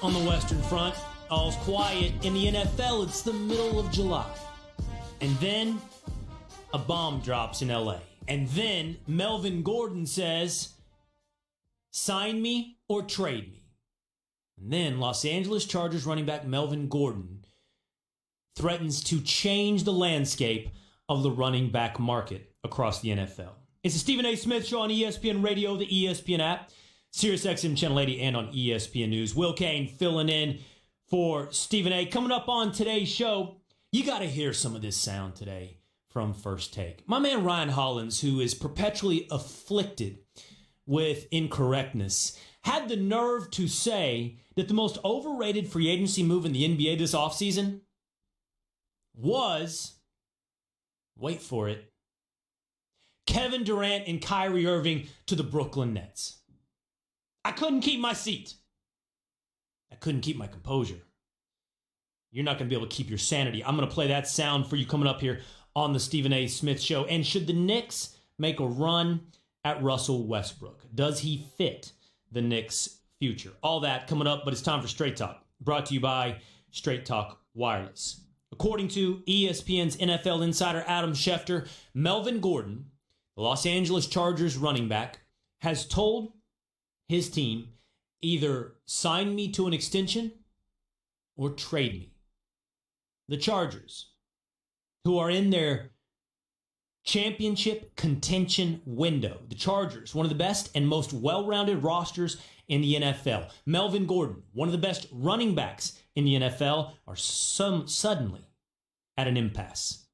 on the Western Front. All's quiet. In the NFL, it's the middle of July. And then a bomb drops in LA. And then Melvin Gordon says, sign me or trade me. And then Los Angeles Chargers running back Melvin Gordon threatens to change the landscape of the running back market across the NFL. It's the Stephen A. Smith Show on ESPN Radio, the ESPN app, SiriusXM Channel 80, and on ESPN News. Will Cain filling in for Stephen A. Coming up on today's show, you got to hear some of this sound today from First Take. My man Ryan Hollins, who is perpetually afflicted with incorrectness, had the nerve to say that the most overrated free agency move in the NBA this offseason was, wait for it, Kevin Durant and Kyrie Irving to the Brooklyn Nets. I couldn't keep my seat. I couldn't keep my composure. You're not going to be able to keep your sanity. I'm going to play that sound for you coming up here on the Stephen A. Smith Show. And should the Knicks make a run at Russell Westbrook? Does he fit the Knicks' future? All that coming up, but it's time for Straight Talk, brought to you by Straight Talk Wireless. According to ESPN's NFL insider Adam Schefter, Melvin Gordon, the Los Angeles Chargers running back, has told his team either sign me to an extension or trade me. The Chargers, who are in their championship contention window. The Chargers, one of the best and most well-rounded rosters in the NFL. Melvin Gordon, one of the best running backs in the NFL, are suddenly at an impasse.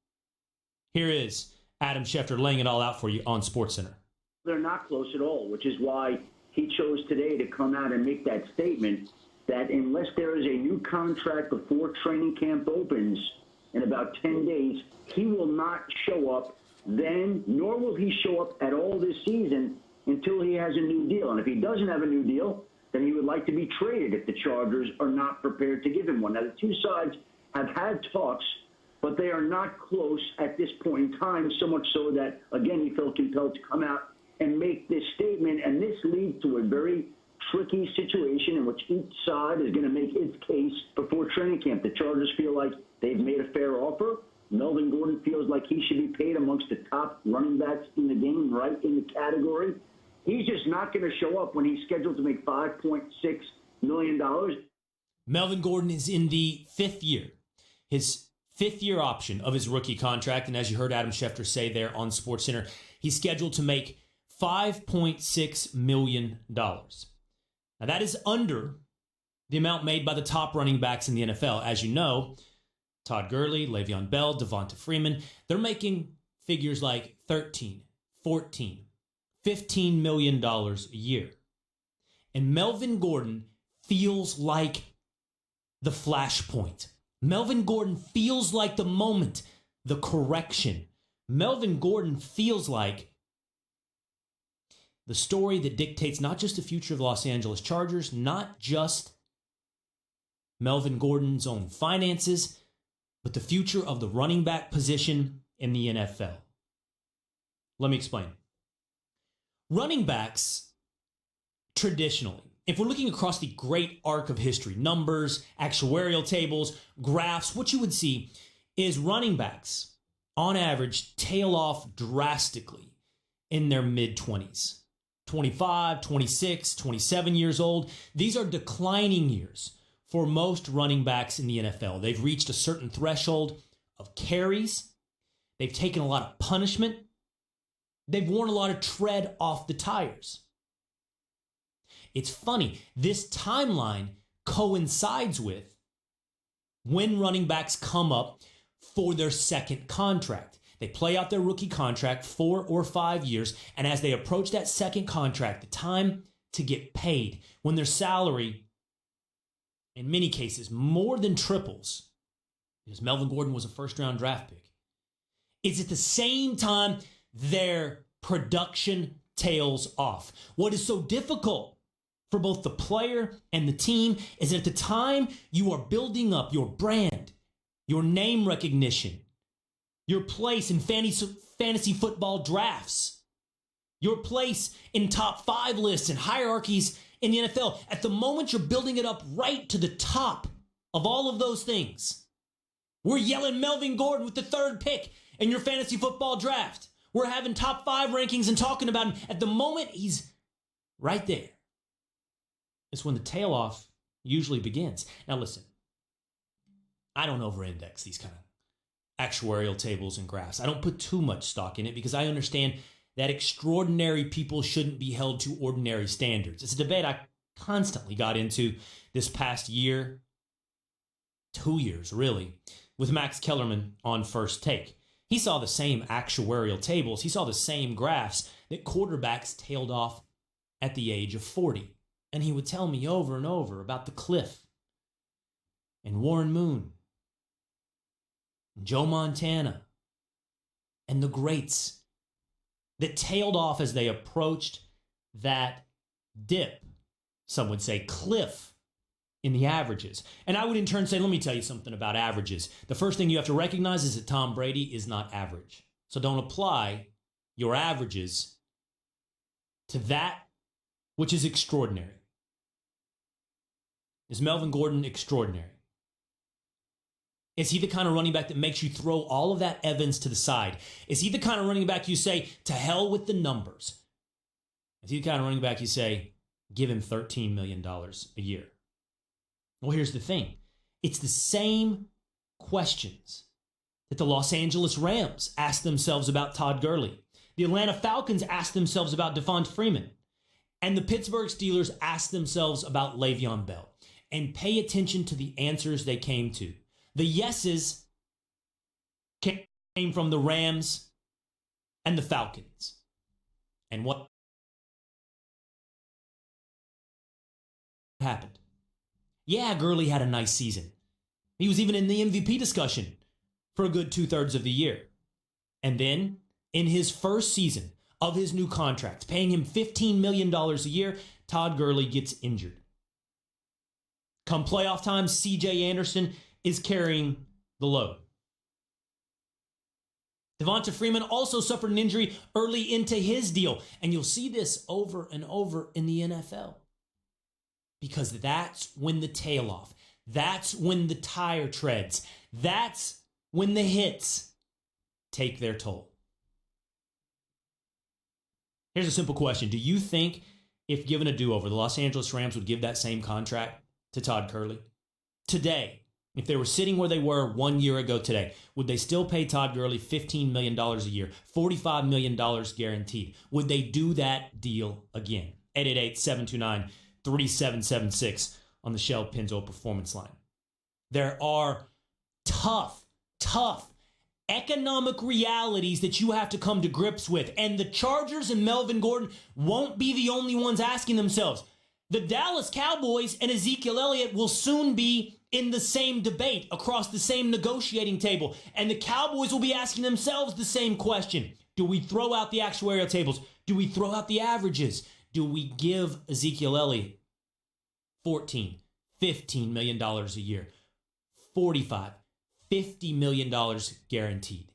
Here is Adam Schefter laying it all out for you on SportsCenter. They're not close at all, which is why he chose today to come out and make that statement that unless there is a new contract before training camp opens in about 10 days, he will not show up then, nor will he show up at all this season until he has a new deal. And if he doesn't have a new deal, then he would like to be traded if the Chargers are not prepared to give him one. Now, the two sides have had talks, but they are not close at this point in time, so much so that, again, he felt compelled to come out and make this statement. And this leads to a very tricky situation in which each side is going to make its case before training camp. The Chargers feel like they've made a fair offer. Melvin Gordon feels like he should be paid amongst the top running backs in the game, right in the category. He's just not going to show up when he's scheduled to make $5.6 million. Melvin Gordon is in the fifth year, his fifth-year option of his rookie contract. And as you heard Adam Schefter say there on SportsCenter, he's scheduled to make $5.6 million. Now, that is under the amount made by the top running backs in the NFL. As you know, Todd Gurley, Le'Veon Bell, Devonta Freeman, they're making figures like $13, $14, $15 million a year. And Melvin Gordon feels like the flashpoint. Melvin Gordon feels like the moment, the correction. Melvin Gordon feels like the story that dictates not just the future of the Los Angeles Chargers, not just Melvin Gordon's own finances, but the future of the running back position in the NFL. Let me explain. Running backs, traditionally, if we're looking across the great arc of history, numbers, actuarial tables, graphs, what you would see is running backs, on average, tail off drastically in their mid-20s. 25, 26, 27 years old. These are declining years for most running backs in the NFL. They've reached a certain threshold of carries. They've taken a lot of punishment. They've worn a lot of tread off the tires. It's funny, this timeline coincides with when running backs come up for their second contract. They play out their rookie contract 4 or 5 years, and as they approach that second contract, the time to get paid, when their salary, in many cases, more than triples, because Melvin Gordon was a first-round draft pick, is at the same time their production tails off. What is so difficult for both the player and the team is that at the time you are building up your brand, your name recognition, your place in fantasy football drafts, your place in top 5 lists and hierarchies in the NFL. At the moment, you're building it up right to the top of all of those things. We're yelling Melvin Gordon with the 3rd pick in your fantasy football draft. We're having top 5 rankings and talking about him. At the moment, he's right there. It's when the tail off usually begins. Now listen, I don't over-index these kind of actuarial tables and graphs. I don't put too much stock in it because I understand that extraordinary people shouldn't be held to ordinary standards. It's a debate I constantly got into this past year, 2 years really, with Max Kellerman on First Take. He saw the same actuarial tables. He saw the same graphs that quarterbacks tailed off at the age of 40. And he would tell me over and over about the Cliff and Warren Moon and Joe Montana and the greats that tailed off as they approached that dip, some would say cliff, in the averages. And I would in turn say, let me tell you something about averages. The first thing you have to recognize is that Tom Brady is not average. So don't apply your averages to that which is extraordinary. Is Melvin Gordon extraordinary? Is he the kind of running back that makes you throw all of that Evans to the side? Is he the kind of running back you say, to hell with the numbers? Is he the kind of running back you say, give him $13 million a year? Well, here's the thing. It's the same questions that the Los Angeles Rams asked themselves about Todd Gurley. The Atlanta Falcons asked themselves about Devonta Freeman. And the Pittsburgh Steelers asked themselves about Le'Veon Bell. And pay attention to the answers they came to. The yeses came from the Rams and the Falcons. And what happened? Yeah, Gurley had a nice season. He was even in the MVP discussion for a good 2/3 of the year. And then, in his first season of his new contract, paying him $15 million a year, Todd Gurley gets injured. Come playoff time, C.J. Anderson is carrying the load. Devonta Freeman also suffered an injury early into his deal. And you'll see this over and over in the NFL. Because that's when the tail off. That's when the tire treads. That's when the hits take their toll. Here's a simple question. Do you think if given a do-over, the Los Angeles Rams would give that same contract to Todd Gurley? Today, if they were sitting where they were 1 year ago today, would they still pay Todd Gurley $15 million a year, $45 million guaranteed? Would they do that deal again? 888-729-3776 on the Shell Pennzoil Performance Line. There are tough economic realities that you have to come to grips with. And the Chargers and Melvin Gordon won't be the only ones asking themselves. The Dallas Cowboys and Ezekiel Elliott will soon be in the same debate across the same negotiating table. And the Cowboys will be asking themselves the same question. Do we throw out the actuarial tables? Do we throw out the averages? Do we give Ezekiel Elliott $14, $15 million a year? $45, $50 million guaranteed.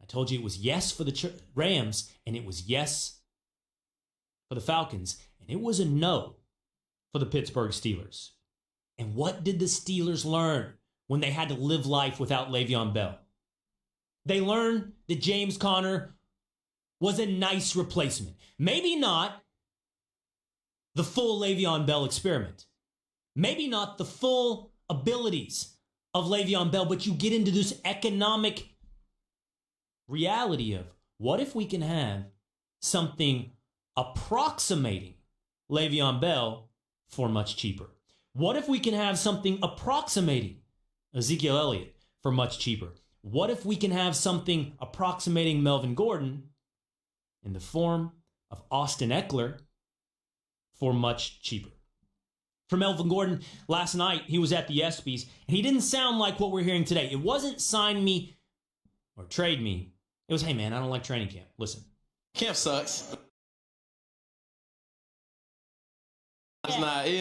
I told you it was yes for the Rams, and it was yes for the Falcons, and it was a no for the Pittsburgh Steelers. And what did the Steelers learn when they had to live life without Le'Veon Bell? They learned that James Conner was a nice replacement. Maybe not the full Le'Veon Bell experiment. Maybe not the full abilities of Le'Veon Bell, but you get into this economic reality of what if we can have something approximating Le'Veon Bell for much cheaper? What if we can have something approximating Ezekiel Elliott for much cheaper? What if we can have something approximating Melvin Gordon in the form of Austin Eckler for much cheaper? For Melvin Gordon, last night he was at the ESPYs, and he didn't sound like what we're hearing today. It wasn't sign me or trade me. It was, hey man, I don't like training camp. Listen. Camp sucks. It's not, it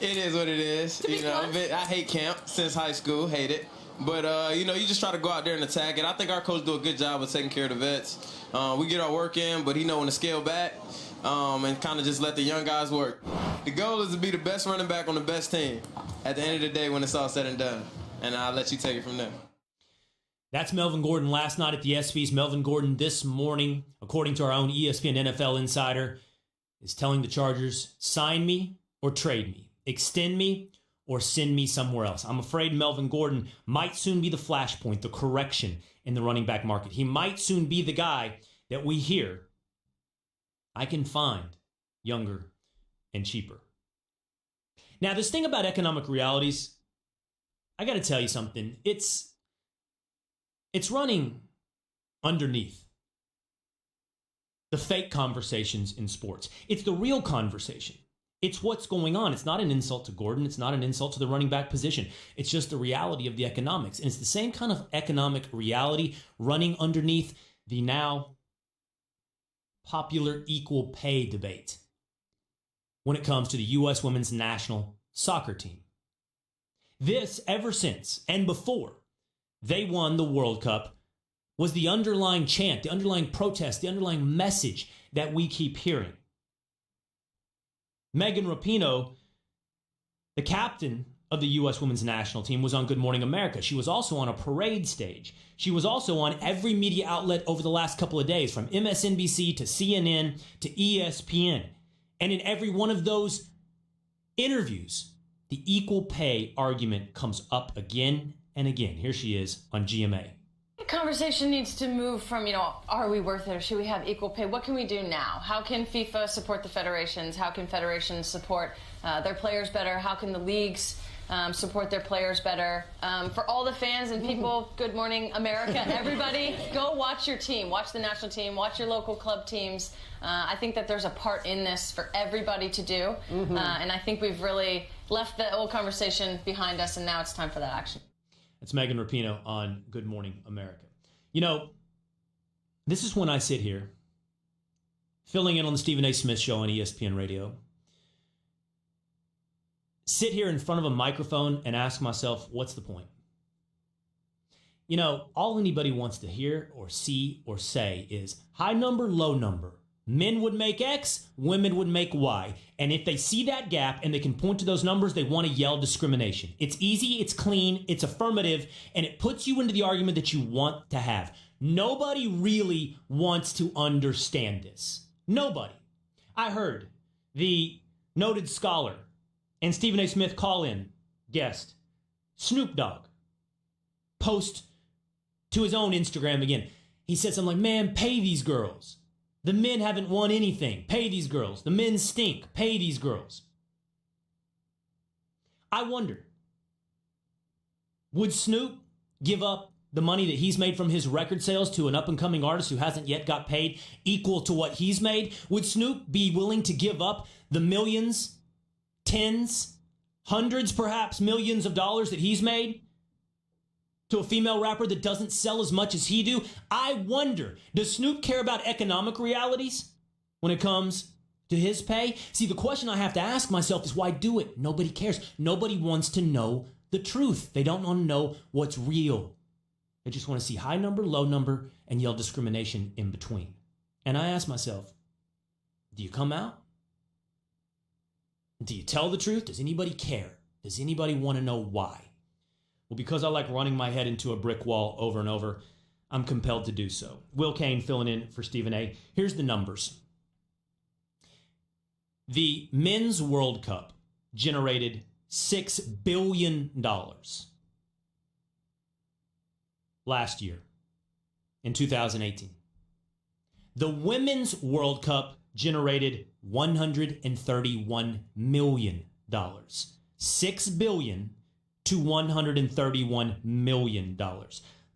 is what it is. I hate camp since high school, hate it. But, you just try to go out there and attack it. I think our coach do a good job of taking care of the vets. We get our work in, but he know when to scale back. and kind of just let the young guys work. The goal is to be the best running back on the best team at the end of the day when it's all said and done. And I'll let you take it from there. That's Melvin Gordon last night at the ESPYs. Melvin Gordon this morning, according to our own ESPN NFL insider, is telling the Chargers, sign me or trade me, extend me or send me somewhere else. I'm afraid Melvin Gordon might soon be the flashpoint, the correction in the running back market. He might soon be the guy that we hear, I can find younger and cheaper. Now, this thing about economic realities, I got to tell you something. It's running underneath the fake conversations in sports. It's the real conversation. It's what's going on. It's not an insult to Gordon. It's not an insult to the running back position. It's just the reality of the economics. And it's the same kind of economic reality running underneath the now popular equal pay debate when it comes to the U.S. women's national soccer team. This, ever since and before they won the World Cup, was the underlying chant, the underlying protest, the underlying message that we keep hearing. Megan Rapinoe, the captain of the U.S. women's national team, was on Good Morning America. She was also on a parade stage. She was also on every media outlet over the last couple of days, from MSNBC to CNN to ESPN. And in every one of those interviews, the equal pay argument comes up again and again. Here she is on GMA. The conversation needs to move from, are we worth it or should we have equal pay? What can we do now? How can FIFA support the federations? How can federations support their players better? How can the leagues support their players better? For all the fans and people, Good Morning America, everybody, go watch your team. Watch the national team. Watch your local club teams. I think that there's a part in this for everybody to do. And I think we've really left the old conversation behind us, and now it's time for that action. It's Megan Rapinoe on Good Morning America. This is when I sit here, filling in on the Stephen A. Smith Show on ESPN Radio, sit here in front of a microphone and ask myself, what's the point? All anybody wants to hear or see or say is high number, low number. Men would make X, women would make Y. And if they see that gap and they can point to those numbers, they want to yell discrimination. It's easy, it's clean, it's affirmative, and it puts you into the argument that you want to have. Nobody really wants to understand this. Nobody. I heard the noted scholar and Stephen A. Smith call-in guest, Snoop Dogg, post to his own Instagram again. He said something like, man, pay these girls. The men haven't won anything. Pay these girls. The men stink. Pay these girls. I wonder, would Snoop give up the money that he's made from his record sales to an up-and-coming artist who hasn't yet got paid equal to what he's made? Would Snoop be willing to give up the millions, tens, hundreds, perhaps millions of dollars that he's made to a female rapper that doesn't sell as much as he do? I wonder, does Snoop care about economic realities when it comes to his pay? See, the question I have to ask myself is, why do it? Nobody cares. Nobody wants to know the truth. They don't want to know what's real. They just want to see high number, low number, and yell discrimination in between. And I ask myself, do you come out? Do you tell the truth? Does anybody care? Does anybody want to know why? Well, because I like running my head into a brick wall over and over, I'm compelled to do so. Will Cain filling in for Stephen A. Here's the numbers. The Men's World Cup generated $6 billion last year, in 2018. The Women's World Cup generated $131 million. $6 billion to $131 million.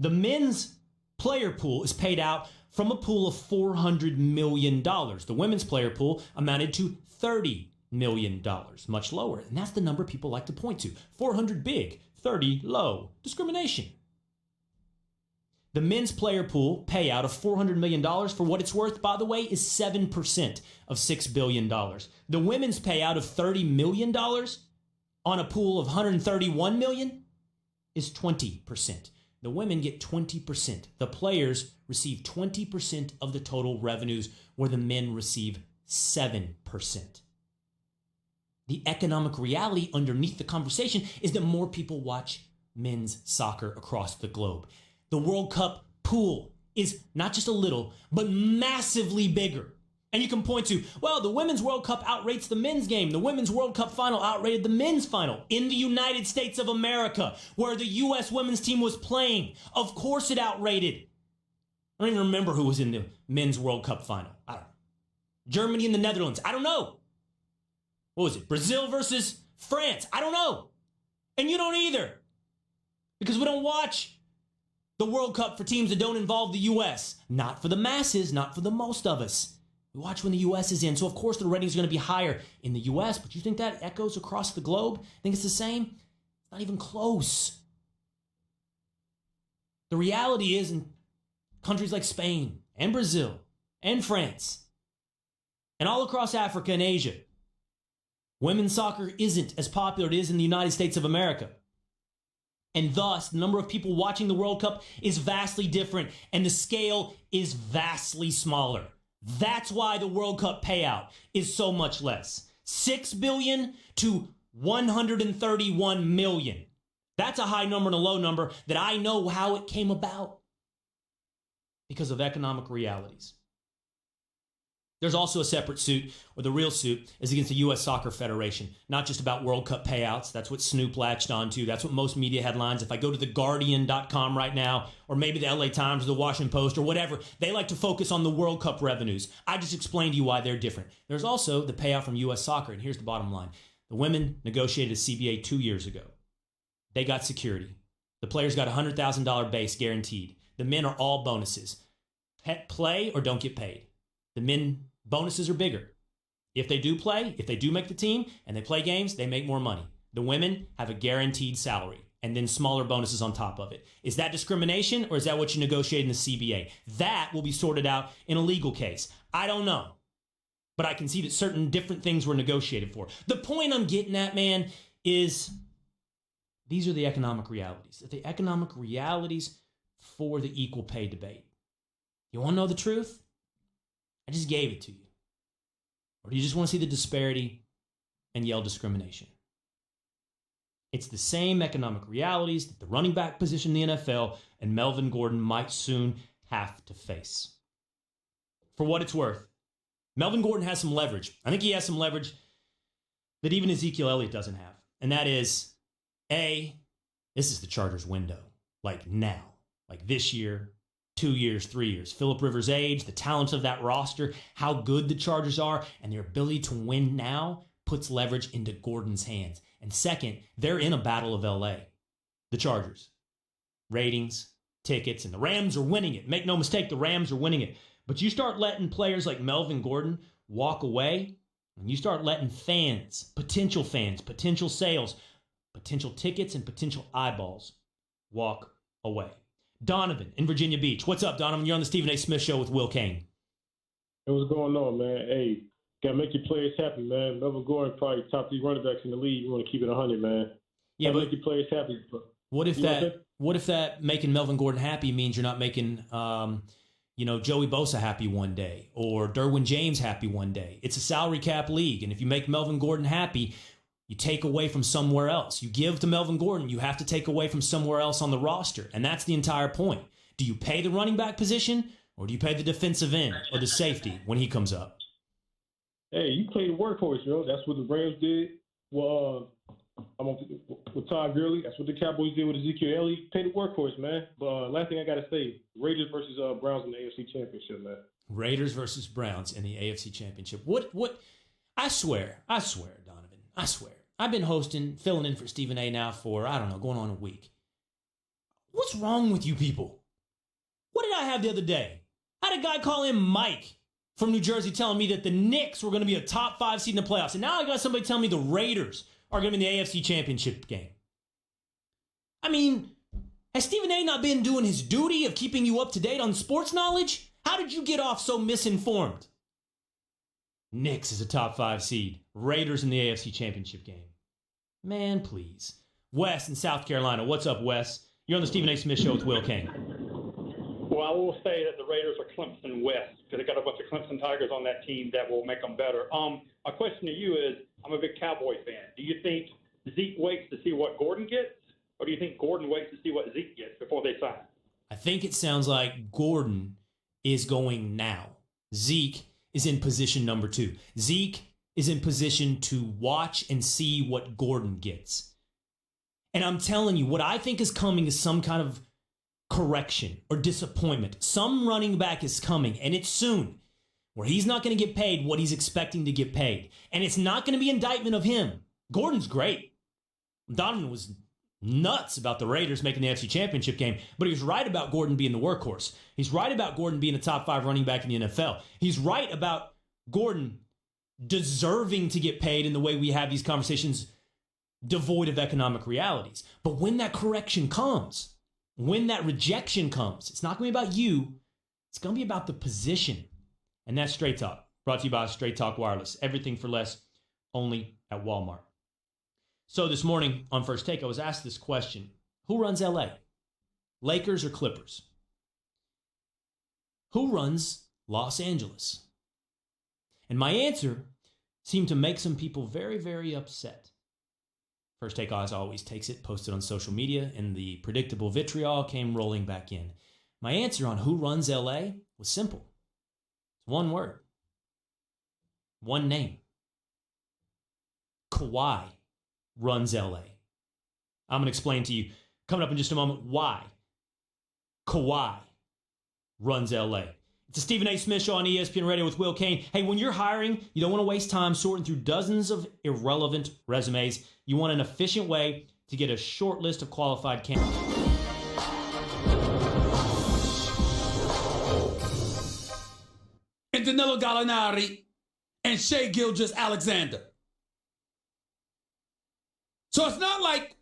The men's player pool is paid out from a pool of $400 million. The women's player pool amounted to $30 million, much lower. And that's the number people like to point to. 400 big, 30 low. Discrimination. The men's player pool payout of $400 million, for what it's worth, by the way, is 7% of $6 billion. The women's payout of $30 million on a pool of $131 million is 20%. The women get 20%. The players receive 20% of the total revenues, where the men receive 7%. The economic reality underneath the conversation is that more people watch men's soccer across the globe. The World Cup pool is not just a little, but massively bigger. And you can point to, well, the Women's World Cup outrates the men's game. The Women's World Cup final outrated the men's final in the United States of America, where the U.S. women's team was playing. Of course it outrated. I don't even remember who was in the Men's World Cup final. I don't know. Germany and the Netherlands. I don't know. What was it? Brazil versus France. I don't know. And you don't either. Because we don't watch the World Cup for teams that don't involve the U.S. Not for the masses, not for the most of us. We watch when the U.S. is in. So, of course, the ratings are going to be higher in the U.S. But you think that echoes across the globe? Think it's the same? It's not even close. The reality is in countries like Spain and Brazil and France and all across Africa and Asia, women's soccer isn't as popular as it is in the United States of America. And thus, the number of people watching the World Cup is vastly different, and the scale is vastly smaller. That's why the World Cup payout is so much less. $6 billion to $131 million. That's a high number and a low number that I know how it came about because of economic realities. There's also a separate suit, or the real suit, is against the U.S. Soccer Federation. Not just about World Cup payouts. That's what Snoop latched onto. That's what most media headlines. If I go to theguardian.com right now, or maybe the LA Times or the Washington Post or whatever, they like to focus on the World Cup revenues. I just explained to you why they're different. There's also the payout from U.S. Soccer, and here's the bottom line. The women negotiated a CBA 2 years ago. They got security. The players got a $100,000 base guaranteed. The men are all bonuses. Play or don't get paid. The men bonuses are bigger. If they do play, if they do make the team, and they play games, they make more money. The women have a guaranteed salary, and then smaller bonuses on top of it. Is that discrimination, or is that what you negotiated in the CBA? That will be sorted out in a legal case. I don't know. But I can see that certain different things were negotiated for. The point I'm getting at, man, is these are the economic realities. The economic realities for the equal pay debate. You want to know the truth? I just gave it to you. Or do you just want to see the disparity and yell discrimination? It's the same economic realities that the running back position in the NFL and Melvin Gordon might soon have to face. For what it's worth, Melvin Gordon has some leverage. I think he has some leverage that even Ezekiel Elliott doesn't have. And that is, A, this is the Chargers' window. Like now. Like this year, 2 years, 3 years. Phillip Rivers' age, the talents of that roster, how good the Chargers are, and their ability to win now puts leverage into Gordon's hands. And second, they're in a battle of LA. The Chargers. Ratings, tickets, and the Rams are winning it. Make no mistake, the Rams are winning it. But you start letting players like Melvin Gordon walk away, and you start letting fans, potential sales, potential tickets, and potential eyeballs walk away. Donovan in Virginia Beach. What's up, Donovan? You're on the Stephen A. Smith Show with Will Cain. Hey, what's going on, man? Hey, got to make your players happy, man. Melvin Gordon, probably top 3 running backs in the league. You want to keep it 100, man. Yeah, but make your players happy. What if that making Melvin Gordon happy means you're not making Joey Bosa happy one day or Derwin James happy one day? It's a salary cap league, and if you make Melvin Gordon happy, you take away from somewhere else. You give to Melvin Gordon, you have to take away from somewhere else on the roster. And that's the entire point. Do you pay the running back position, or do you pay the defensive end or the safety when he comes up? Hey, you play the workhorse, yo. That's what the Rams did. Well, with Todd Gurley. That's what the Cowboys did with Ezekiel Elliott. Pay the workhorse, man. But last thing I got to say, Raiders versus Browns in the AFC Championship, man. Raiders versus Browns in the AFC Championship. What? I swear, Donovan. I swear. I've been filling in for Stephen A. now for, going on a week. What's wrong with you people? What did I have the other day? I had a guy call in Mike from New Jersey telling me that the Knicks were going to be a top 5 seed in the playoffs. And now I got somebody telling me the Raiders are going to be in the AFC Championship game. I mean, has Stephen A. not been doing his duty of keeping you up to date on sports knowledge? How did you get off so misinformed? Knicks is a top 5 seed. Raiders in the AFC Championship game. Man, please. Wes in South Carolina. What's up, Wes? You're on the Stephen A. Smith Show with Will Cain. Well, I will say that the Raiders are Clemson West because they got a bunch of Clemson Tigers on that team that will make them better. My question to you is, I'm a big Cowboy fan. Do you think Zeke waits to see what Gordon gets, or do you think Gordon waits to see what Zeke gets before they sign? I think it sounds like Gordon is going now. Zeke is in position number 2. Zeke is in position to watch and see what Gordon gets. And I'm telling you, what I think is coming is some kind of correction or disappointment. Some running back is coming, and it's soon, where he's not going to get paid what he's expecting to get paid. And it's not going to be indictment of him. Gordon's great. Donovan was nuts about the Raiders making the NFC Championship game, but he was right about Gordon being the workhorse. He's right about Gordon being a top 5 running back in the NFL. He's right about Gordon deserving to get paid in the way we have these conversations devoid of economic realities. But when that correction comes, when that rejection comes, it's not going to be about you. It's going to be about the position. And that's Straight Talk, brought to you by Straight Talk Wireless. Everything for less, only at Walmart. So this morning on First Take, I was asked this question. Who runs LA? Lakers or Clippers? Who runs Los Angeles? And my answer seemed to make some people very, very upset. First Take, as always, takes it, posted on social media, and the predictable vitriol came rolling back in. My answer on who runs LA was simple. It's one word. One name. Kawhi runs LA. I'm going to explain to you, coming up in just a moment, why Kawhi runs LA. It's a Stephen A. Smith Show on ESPN Radio with Will Cain. Hey, when you're hiring, you don't want to waste time sorting through dozens of irrelevant resumes. You want an efficient way to get a short list of qualified candidates. And Danilo Gallinari and Shai Gilgeous-Alexander. So it's not like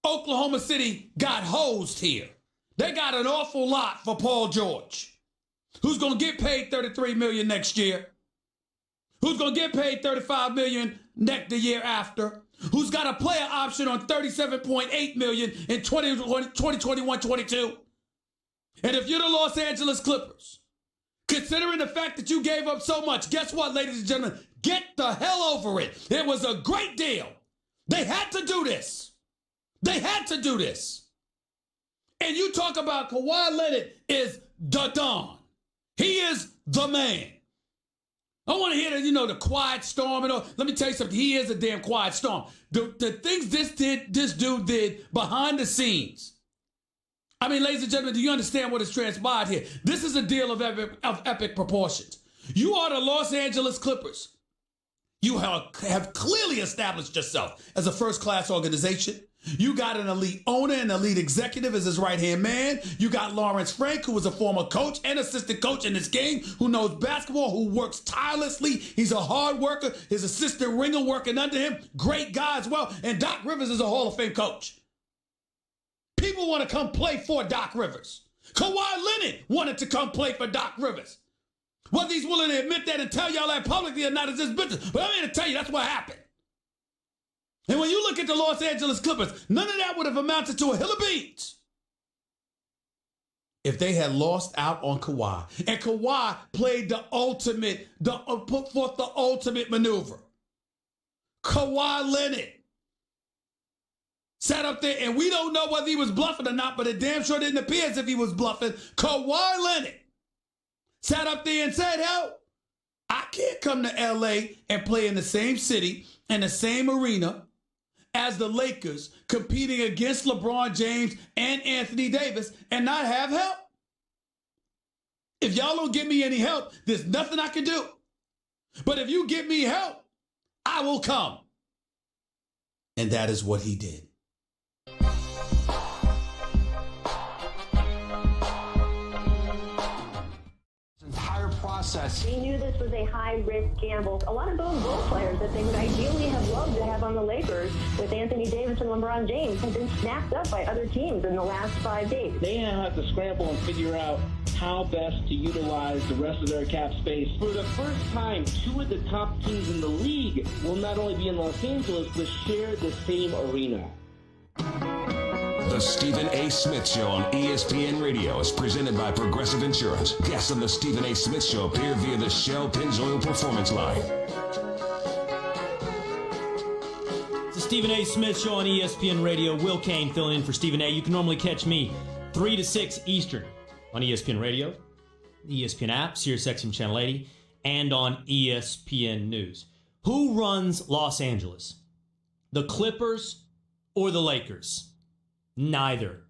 Oklahoma City got hosed here. They got an awful lot for Paul George, who's going to get paid $33 million next year, who's going to get paid $35 million the year after, who's got a player option on $37.8 million in 2021-22. And if you're the Los Angeles Clippers, considering the fact that you gave up so much, guess what, ladies and gentlemen? Get the hell over it. It was a great deal. They had to do this. They had to do this. And you talk about Kawhi Leonard is the Don. He is the man. I want to hear the quiet storm and all. Let me tell you something. He is a damn quiet storm. The things this dude did behind the scenes. I mean, ladies and gentlemen, do you understand what has transpired here? This is a deal of epic proportions. You are the Los Angeles Clippers. You have clearly established yourself as a first-class organization. You got an elite owner and elite executive as his right-hand man. You got Lawrence Frank, who was a former coach and assistant coach in this game, who knows basketball, who works tirelessly. He's a hard worker. His assistant Ringer working under him. Great guy as well. And Doc Rivers is a Hall of Fame coach. People want to come play for Doc Rivers. Kawhi Leonard wanted to come play for Doc Rivers. Whether he's willing to admit that and tell y'all that publicly or not is his business. But I'm here to tell you that's what happened. And when you look at the Los Angeles Clippers, none of that would have amounted to a hill of beans if they had lost out on Kawhi. And Kawhi played put forth the ultimate maneuver. Kawhi Leonard sat up there, and we don't know whether he was bluffing or not, but it damn sure didn't appear as if he was bluffing. Kawhi Leonard sat up there and said, hell, I can't come to L.A. and play in the same city and the same arena as the Lakers competing against LeBron James and Anthony Davis and not have help. If y'all don't give me any help, there's nothing I can do. But if you give me help, I will come. And that is what he did. Process. They knew this was a high-risk gamble. A lot of those role players that they would ideally have loved to have on the Lakers with Anthony Davis and LeBron James have been snapped up by other teams in the last 5 days. They now have to scramble and figure out how best to utilize the rest of their cap space. For the first time, two of the top teams in the league will not only be in Los Angeles, but share the same arena. The Stephen A. Smith Show on ESPN Radio is presented by Progressive Insurance. Guests on The Stephen A. Smith Show appear via the Shell Pennzoil Performance Line. It's the Stephen A. Smith Show on ESPN Radio. Will Cain filling in for Stephen A. You can normally catch me 3 to 6 Eastern on ESPN Radio, the ESPN app, SiriusXM Channel 80, and on ESPN News. Who runs Los Angeles? The Clippers or the Lakers? Neither.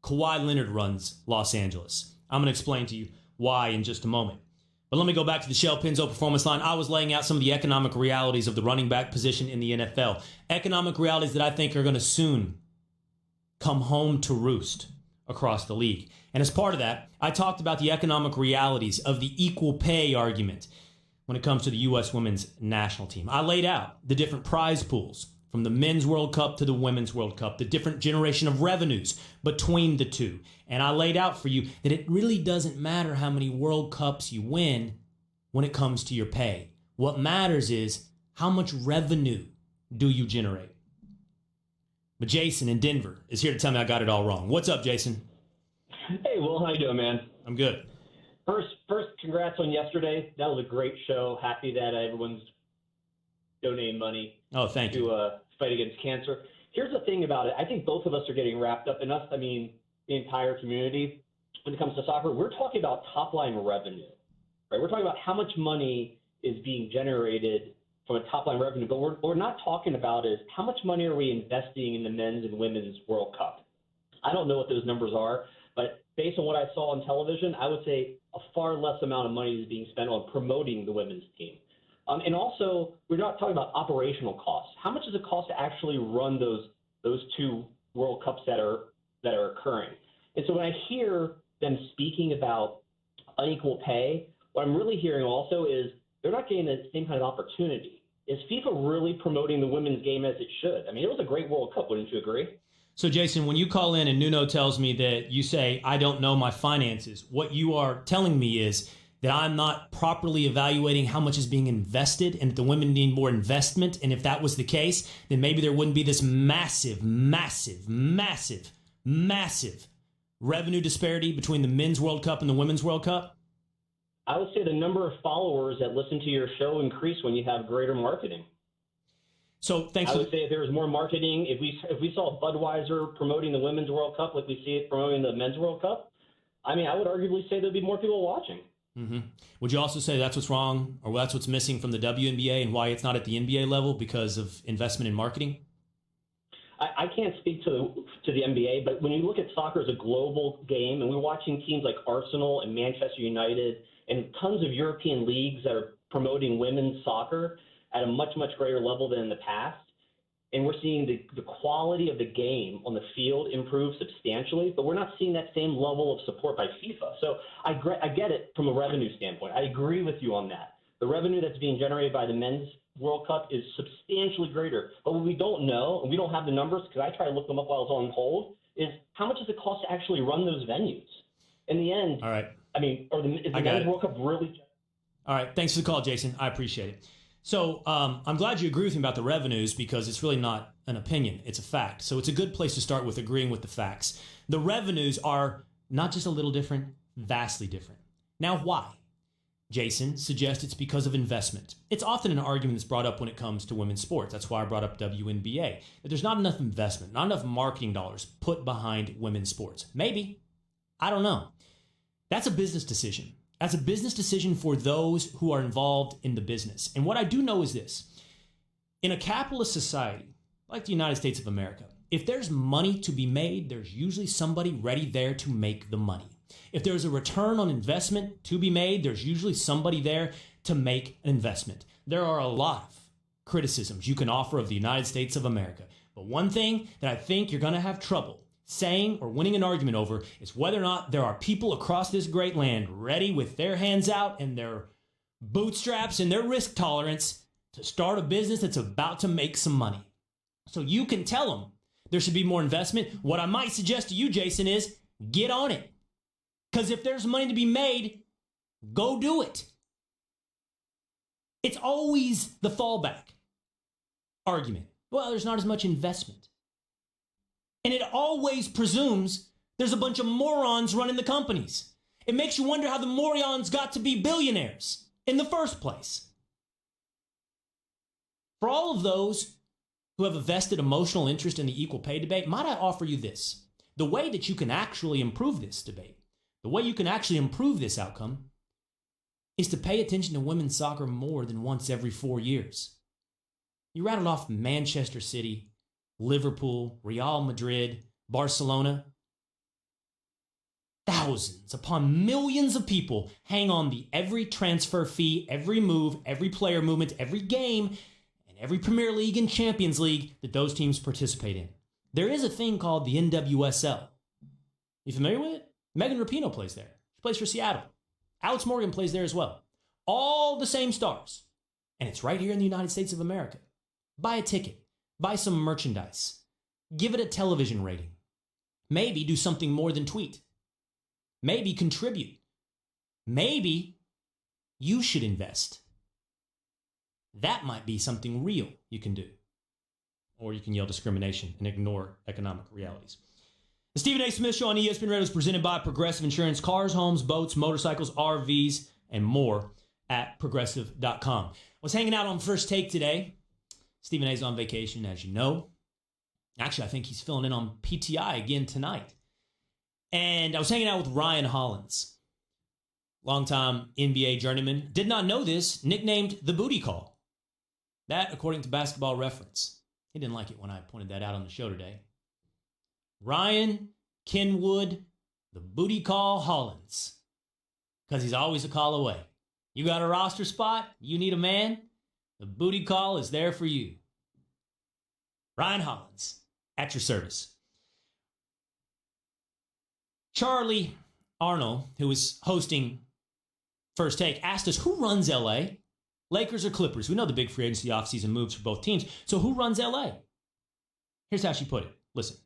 Kawhi Leonard runs Los Angeles. I'm going to explain to you why in just a moment. But let me go back to the Shell Pennzoil Performance Line. I was laying out some of the economic realities of the running back position in the NFL. Economic realities that I think are going to soon come home to roost across the league. And as part of that, I talked about the economic realities of the equal pay argument when it comes to the U.S. women's national team. I laid out the different prize pools from the Men's World Cup to the Women's World Cup, the different generation of revenues between the two. And I laid out for you that it really doesn't matter how many World Cups you win when it comes to your pay. What matters is how much revenue do you generate. But Jason in Denver is here to tell me I got it all wrong. What's up, Jason? Hey, Will, how you doing, man? I'm good. First, congrats on yesterday. That was a great show. Happy that everyone's donating money to fight against cancer. Here's the thing about it. I think both of us are getting wrapped up in us. I mean, the entire community. When it comes to soccer, we're talking about top-line revenue, right? We're talking about how much money is being generated from a top-line revenue. But what we're not talking about is how much money are we investing in the men's and women's World Cup. I don't know what those numbers are, but based on what I saw on television, I would say a far less amount of money is being spent on promoting the women's team. And also, we're not talking about operational costs. How much does it cost to actually run those two World Cups that are occurring? And so when I hear them speaking about unequal pay, what I'm really hearing also is they're not getting the same kind of opportunity. Is FIFA really promoting the women's game as it should? I mean, it was a great World Cup, wouldn't you agree? So, Jason, when you call in and Nuno tells me that you say, I don't know my finances, what you are telling me is that I'm not properly evaluating how much is being invested and that the women need more investment. And if that was the case, then maybe there wouldn't be this massive revenue disparity between the Men's World Cup and the Women's World Cup. I would say the number of followers that listen to your show increase when you have greater marketing. So I would say if there was more marketing, if we saw Budweiser promoting the Women's World Cup like we see it promoting the Men's World Cup, I mean, I would arguably say there'd be more people watching. Mm-hmm. Would you also say that's what's wrong or that's what's missing from the WNBA and why it's not at the NBA level because of investment in marketing? I can't speak to the NBA, but when you look at soccer as a global game and we're watching teams like Arsenal and Manchester United and tons of European leagues that are promoting women's soccer at a much, much greater level than in the past, and we're seeing the quality of the game on the field improve substantially, but we're not seeing that same level of support by FIFA. So I get it from a revenue standpoint. I agree with you on that. The revenue that's being generated by the Men's World Cup is substantially greater. But what we don't know, and we don't have the numbers because I tried to look them up while I was on hold, is how much does it cost to actually run those venues? In the end, all right. I mean, is the Men's World Cup really? All right. Thanks for the call, Jason. I appreciate it. So I'm glad you agree with me about the revenues because it's really not an opinion. It's a fact. So it's a good place to start with agreeing with the facts. The revenues are not just a little different, vastly different. Now, why? Jason suggests it's because of investment. It's often an argument that's brought up when it comes to women's sports. That's why I brought up WNBA. That there's not enough investment, not enough marketing dollars put behind women's sports. Maybe. I don't know. That's a business decision. That's a business decision for those who are involved in the business. And what I do know is this. In a capitalist society, like the United States of America, if there's money to be made, there's usually somebody ready there to make the money. If there's a return on investment to be made, there's usually somebody there to make an investment. There are a lot of criticisms you can offer of the United States of America. But one thing that I think you're going to have trouble saying or winning an argument over is whether or not there are people across this great land ready with their hands out and their bootstraps and their risk tolerance to start a business that's about to make some money. So you can tell them there should be more investment. What I might suggest to you, Jason, is get on it. Because if there's money to be made, go do it. It's always the fallback argument. Well, there's not as much investment. And it always presumes there's a bunch of morons running the companies. It makes you wonder how the morons got to be billionaires in the first place. For all of those who have a vested emotional interest in the equal pay debate, might I offer you this? The way that you can actually improve this debate, the way you can actually improve this outcome, is to pay attention to women's soccer more than once every 4 years. You rattled off Manchester City, Liverpool, Real Madrid, Barcelona. Thousands upon millions of people hang on the every transfer fee, every move, every player movement, every game, and every Premier League and Champions League that those teams participate in. There is a thing called the NWSL. You familiar with it? Megan Rapinoe plays there. She plays for Seattle. Alex Morgan plays there as well. All the same stars. And it's right here in the United States of America. Buy a ticket. Buy some merchandise. Give it a television rating. Maybe do something more than tweet. Maybe contribute. Maybe you should invest. That might be something real you can do. Or you can yell discrimination and ignore economic realities. The Stephen A. Smith Show on ESPN Radio is presented by Progressive Insurance. Cars, homes, boats, motorcycles, RVs, and more at Progressive.com. I was hanging out on First Take today. Stephen A's on vacation, as you know. Actually, I think he's filling in on PTI again tonight. And I was hanging out with Ryan Hollins, longtime NBA journeyman. Did not know this, nicknamed the Booty Call. That, according to Basketball Reference. He didn't like it when I pointed that out on the show today. Ryan Kenwood, the Booty Call Hollins. Because he's always a call away. You got a roster spot? You need a man? The Booty Call is there for you. Ryan Hollins, at your service. Charlie Arnold, who was hosting First Take, asked us, who runs LA? Lakers or Clippers? We know the big free agency offseason moves for both teams. So who runs LA? Here's how she put it. Listen.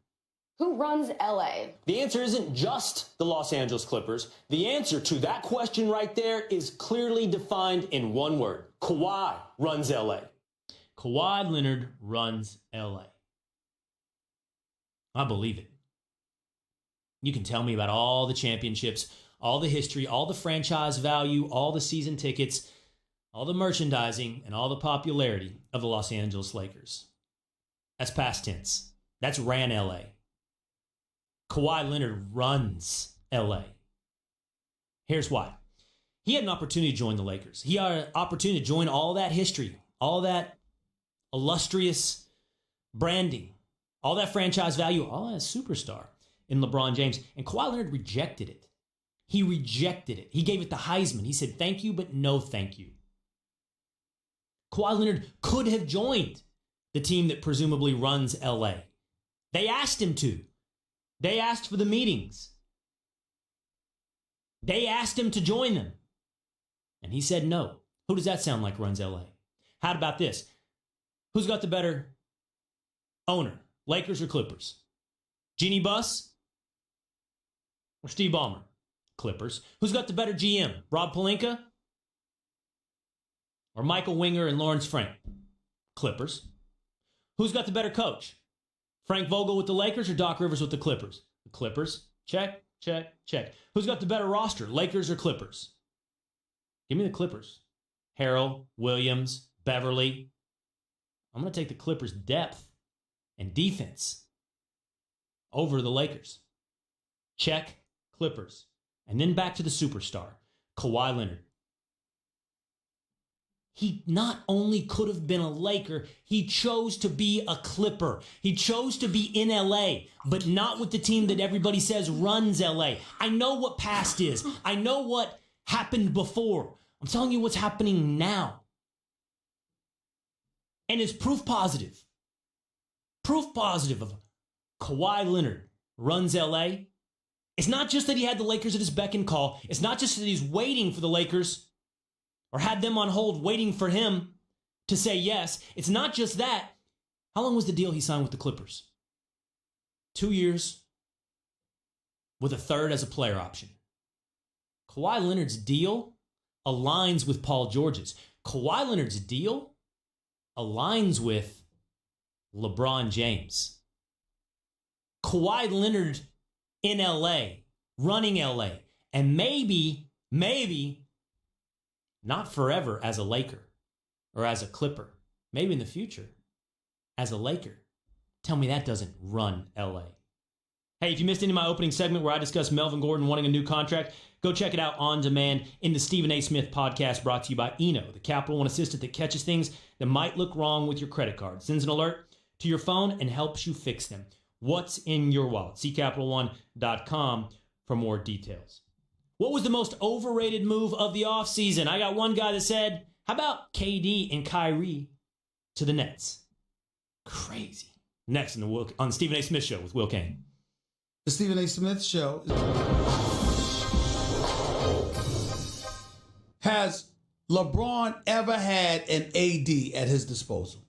Who runs LA? The answer isn't just the Los Angeles Clippers. The answer to that question right there is clearly defined in one word. Kawhi runs LA. Kawhi Leonard runs LA. I believe it. You can tell me about all the championships, all the history, all the franchise value, all the season tickets, all the merchandising, and all the popularity of the Los Angeles Lakers. That's past tense. That's ran LA. Kawhi Leonard runs LA. Here's why. He had an opportunity to join the Lakers. He had an opportunity to join all that history, all that illustrious branding, all that franchise value, all that superstar in LeBron James. And Kawhi Leonard rejected it. He rejected it. He gave it the Heisman. He said, thank you, but no thank you. Kawhi Leonard could have joined the team that presumably runs LA. They asked him to. They asked for the meetings. They asked him to join them. And he said no. Who does that sound like runs LA? How about this? Who's got the better owner? Lakers or Clippers? Jeannie Buss or Steve Ballmer? Clippers. Who's got the better GM? Rob Pelinka or Michael Winger and Lawrence Frank? Clippers. Who's got the better coach? Frank Vogel with the Lakers or Doc Rivers with the Clippers? The Clippers. Check, check, check. Who's got the better roster? Lakers or Clippers? Give me the Clippers. Harrell, Williams, Beverly. I'm going to take the Clippers' depth and defense over the Lakers. Check, Clippers. And then back to the superstar, Kawhi Leonard. He not only could have been a Laker, he chose to be a Clipper. He chose to be in LA, but not with the team that everybody says runs LA. I know what past is. I know what happened before. I'm telling you what's happening now. And it's proof positive. Proof positive of Kawhi Leonard runs LA. It's not just that he had the Lakers at his beck and call. It's not just that he's waiting for the Lakers or had them on hold waiting for him to say yes. It's not just that. How long was the deal he signed with the Clippers? 2 years with a third as a player option. Kawhi Leonard's deal aligns with Paul George's. Kawhi Leonard's deal aligns with LeBron James. Kawhi Leonard in LA, running LA, and maybe, not forever as a Laker or as a Clipper, maybe in the future as a Laker. Tell me that doesn't run LA. Hey, if you missed any of my opening segment where I discussed Melvin Gordon wanting a new contract, go check it out on demand in the Stephen A. Smith podcast, brought to you by Eno, the Capital One assistant that catches things that might look wrong with your credit card. Sends an alert to your phone and helps you fix them. What's in your wallet? See CapitalOne.com for more details. What was the most overrated move of the offseason? I got one guy that said, how about KD and Kyrie to the Nets? Crazy. Next on the Stephen A. Smith Show with Will Cain. The Stephen A. Smith Show. Has LeBron ever had an AD at his disposal?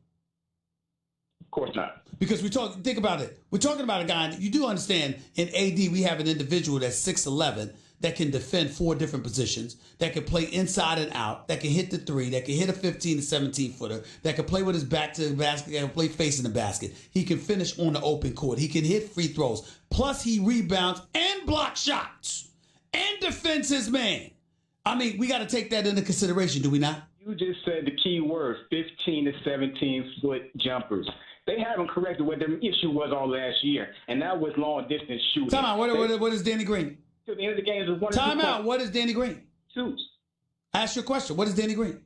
Of course not. Because think about it. We're talking about a guy, you do understand, in AD we have an individual that's 6'11", that can defend 4 different positions, that can play inside and out, that can hit the 3, that can hit a 15 to 17 footer, that can play with his back to the basket, that can play facing the basket. He can finish on the open court. He can hit free throws. Plus he rebounds and blocks shots and defends his man. I mean, we got to take that into consideration, do we not? You just said the key word, 15 to 17-foot jumpers. They haven't corrected what their issue was all last year, and that was long-distance shooting. Time out. What is Danny Green? To the end of the game, is 1 Time out. What is Danny Green? Shoots. Ask your question. What is Danny Green?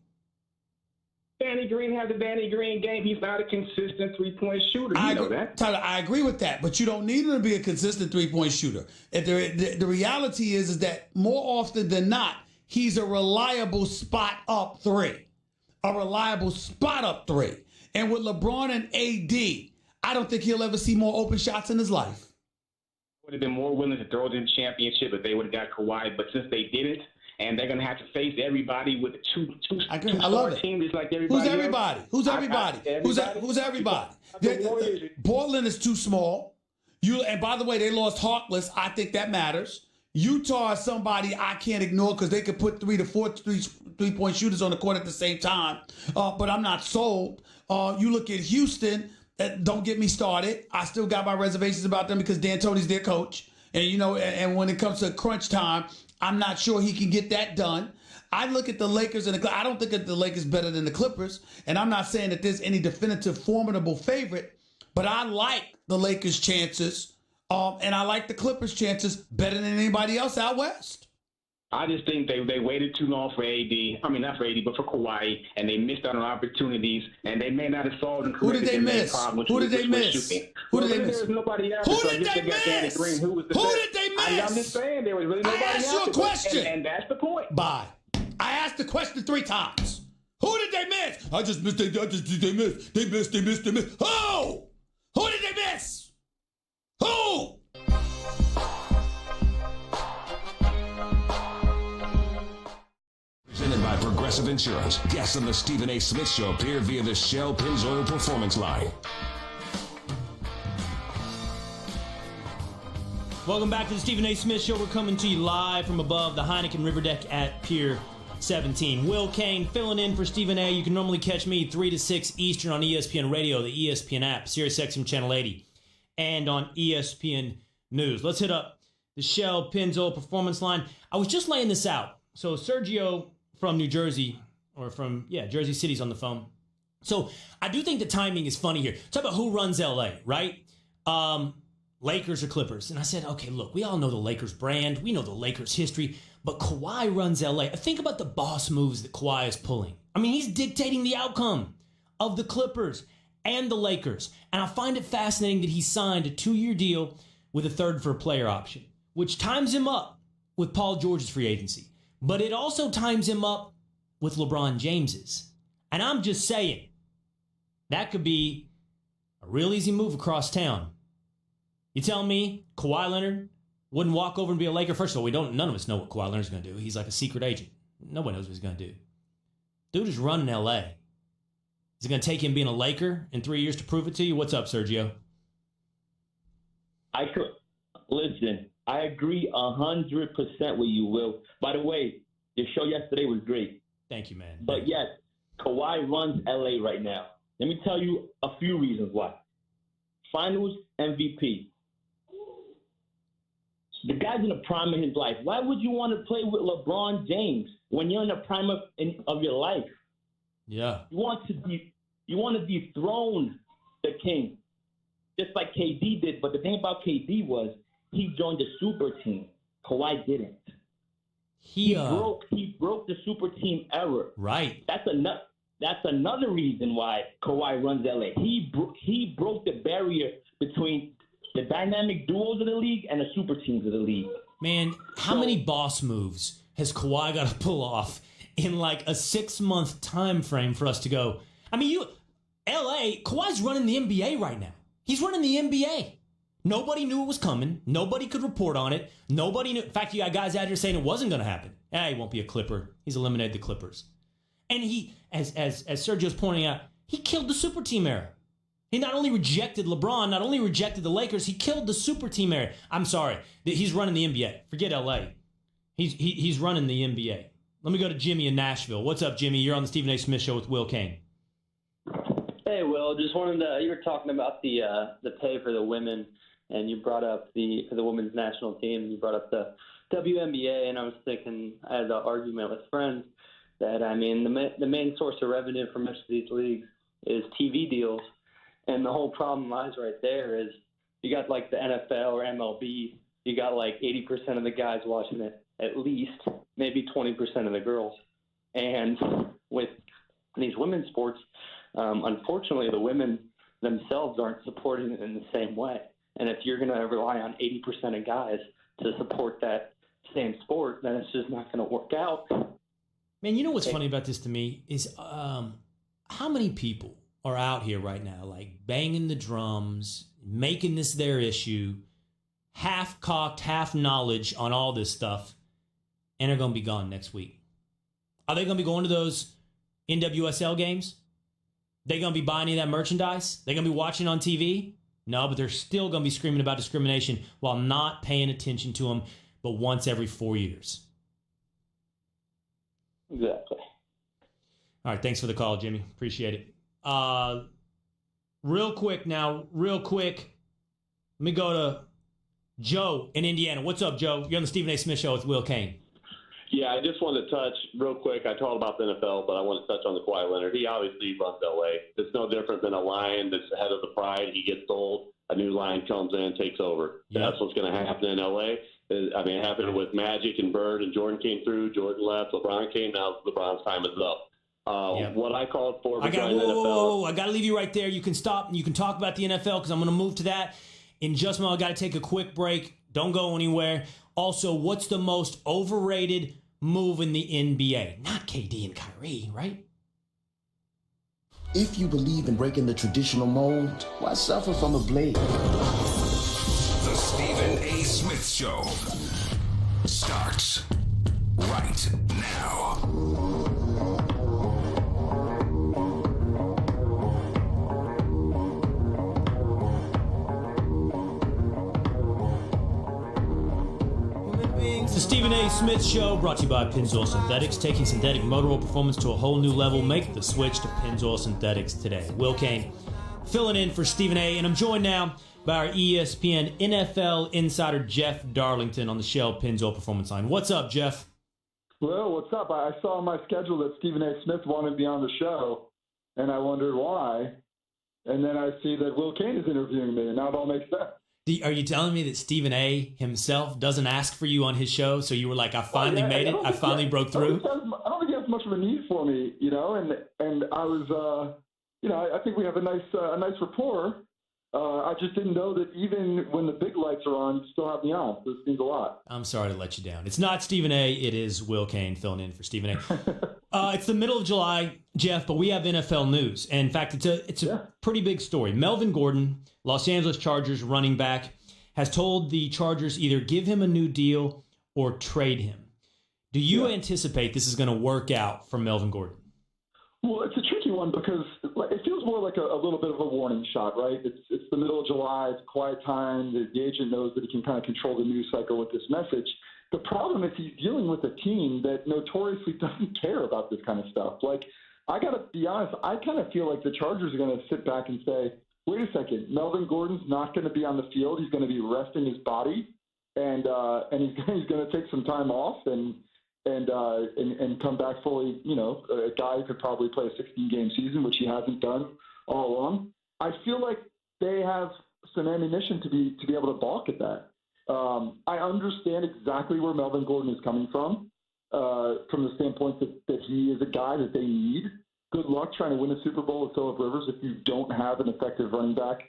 Danny Green has the Danny Green game. He's not a consistent three-point shooter. You know that. Tyler, I agree with that, but you don't need him to be a consistent three-point shooter. The reality is that more often than not, he's a reliable spot up three. A reliable spot up three. And with LeBron and AD, I don't think he'll ever see more open shots in his life. Would have been more willing to throw them championship if they would have got Kawhi, but since they didn't, and they're going to have to face everybody with a two-star team just like everybody. Who's everybody? Else. Who's everybody? Who's everybody? Portland is too small. And by the way, they lost Harkless. I think that matters. Utah is somebody I can't ignore because they could put 3 to 4 three-point shooters on the court at the same time. But I'm not sold. You look at Houston. Don't get me started. I still got my reservations about them because D'Antoni's their coach. And, and when it comes to crunch time, I'm not sure he can get that done. I look at the Lakers and I don't think that the Lakers better than the Clippers. And I'm not saying that there's any definitive formidable favorite, but I like the Lakers' chances. And I like the Clippers' chances better than anybody else out west. I just think they waited too long for AD. I mean, not for AD, but for Kawhi, and they missed out on opportunities, and they may not have solved and corrected their main problem. Who did they miss? Who did they miss? There was nobody else. Who did they miss? Who did they miss? I'm just saying there was really nobody else. I asked you a question. And that's the point. Bye. I asked the question 3 times. Who did they miss? They missed. Who? Who did they miss? Who? Presented by Progressive Insurance. Guests on the Stephen A. Smith Show appear via the Shell Pennzoil Performance Line. Welcome back to the Stephen A. Smith Show. We're coming to you live from above the Heineken River Deck at Pier 17. Will Cain filling in for Stephen A. You can normally catch me 3 to 6 Eastern on ESPN Radio, the ESPN app, SiriusXM Channel 80, and on ESPN News. Let's hit up the Shell Pennzoil Performance Line. I was just laying this out. So Sergio from New Jersey, or from, Jersey City's on the phone. So I do think the timing is funny here. Talk about who runs LA, right? Lakers or Clippers. And I said, okay, look, we all know the Lakers brand. We know the Lakers history. But Kawhi runs LA. Think about the boss moves that Kawhi is pulling. I mean, he's dictating the outcome of the Clippers and the Lakers. And I find it fascinating that he signed a 2-year deal with a third for a player option, which times him up with Paul George's free agency. But it also times him up with LeBron James's. And I'm just saying, that could be a real easy move across town. You tell me Kawhi Leonard wouldn't walk over and be a Laker? First of all, none of us know what Kawhi Leonard's going to do. He's like a secret agent. Nobody knows what he's going to do. Dude is running LA. Is it going to take him being a Laker in 3 years to prove it to you? What's up, Sergio? Listen, I agree 100% with you, Will. By the way, your show yesterday was great. Thank you, man. But yes, Kawhi runs LA right now. Let me tell you a few reasons why. Finals MVP, The guy's in the prime of his life. Why would you want to play with LeBron James when you're in the prime of your life? Yeah. You want to dethrone the king, just like KD did. But the thing about KD was he joined the super team. Kawhi didn't. He broke the super team era. Right. That's another reason why Kawhi runs LA. He broke the barrier between the dynamic duos of the league and the super teams of the league. Man, how many boss moves has Kawhi got to pull off in like a 6-month time frame for us to go? I mean, Kawhi's running the NBA right now. He's running the NBA. Nobody knew it was coming. Nobody could report on it. Nobody knew. In fact, you got guys out here saying it wasn't going to happen. He won't be a Clipper. He's eliminated the Clippers. And he, as Sergio's pointing out, he killed the super team era. He not only rejected LeBron, not only rejected the Lakers, he killed the super team era. I'm sorry. He's running the NBA. Forget LA. He's running the NBA. Let me go to Jimmy in Nashville. What's up, Jimmy? You're on the Stephen A. Smith Show with Will Cain. Hey, Will. Just wanted to. You were talking about the pay for the women, and you brought up for the women's national team. You brought up the WNBA, and I was thinking, I had an argument with friends that the main source of revenue for most of these leagues is TV deals. And the whole problem lies right there is you got like the NFL or MLB, you got like 80% of the guys watching it, at least, maybe 20% of the girls. And with these women's sports, unfortunately, the women themselves aren't supporting it in the same way. And if you're going to rely on 80% of guys to support that same sport, then it's just not going to work out. Man, you know what's funny about this to me is how many people are out here right now, like banging the drums, making this their issue, half-cocked, half-knowledge on all this stuff, and are going to be gone next week. Are they going to be going to those NWSL games? They going to be buying any of that merchandise? They going to be watching on TV? No, but they're still going to be screaming about discrimination while not paying attention to them, but once every 4 years. Exactly. All right, thanks for the call, Jimmy. Appreciate it. Real quick, let me go to Joe in Indiana. What's up, Joe? You're on the Stephen A. Smith Show with Will Cain. Yeah, I just wanted to touch real quick. I talked about the NFL, but I want to touch on the Kawhi Leonard. He obviously runs LA. It's no different than a lion that's ahead of the pride. He gets sold, a new lion comes in, takes over. Yep. That's what's going to happen in LA. It happened with Magic and Bird, and Jordan came through, Jordan left, LeBron came, now LeBron's time is up. What I called for I got to leave you right there. You can stop and you can talk about the NFL because I'm going to move to that in just a moment. I got to take a quick break. Don't go anywhere. Also, what's the most overrated move in the NBA? Not KD and Kyrie, right? If you believe in breaking the traditional mold, why suffer from a blade? The Stephen A. Smith Show starts right now. It's the Stephen A. Smith Show, brought to you by Pennzoil Synthetics, taking synthetic motor oil performance to a whole new level. Make the switch to Pennzoil Synthetics today. Will Cain filling in for Stephen A., and I'm joined now by our ESPN NFL insider Jeff Darlington on the Shell Pennzoil Performance Line. What's up, Jeff? Well, what's up? I saw on my schedule that Stephen A. Smith wanted to be on the show, and I wondered why. And then I see that Will Cain is interviewing me, and now it all makes sense. Are you telling me that Stephen A. himself doesn't ask for you on his show? So you were like, I finally made it. I finally broke through. I don't think he has much of a need for me, and I was, I think we have a nice rapport. I just didn't know that even when the big lights are on, you still have me on. So it seems a lot. I'm sorry to let you down. It's not Stephen A. It is Will Cain filling in for Stephen A. It's the middle of July, Jeff, but we have NFL news. And in fact, it's a pretty big story. Melvin Gordon, Los Angeles Chargers running back, has told the Chargers either give him a new deal or trade him. Do you anticipate this is going to work out for Melvin Gordon? Well, it's a tricky one because it feels more like a little bit of a warning shot, right? It's the middle of July. It's quiet time. The agent knows that he can kind of control the news cycle with this message. The problem is he's dealing with a team that notoriously doesn't care about this kind of stuff. Like, I got to be honest, I kind of feel like the Chargers are going to sit back and say, wait a second, Melvin Gordon's not going to be on the field. He's going to be resting his body. and he's going to take some time off and come back fully. A guy who could probably play a 16-game season, which he hasn't done all along. I feel like they have some ammunition to be able to balk at that. I understand exactly where Melvin Gordon is coming from the standpoint that he is a guy that they need. Good luck trying to win a Super Bowl with Phillip Rivers if you don't have an effective running back.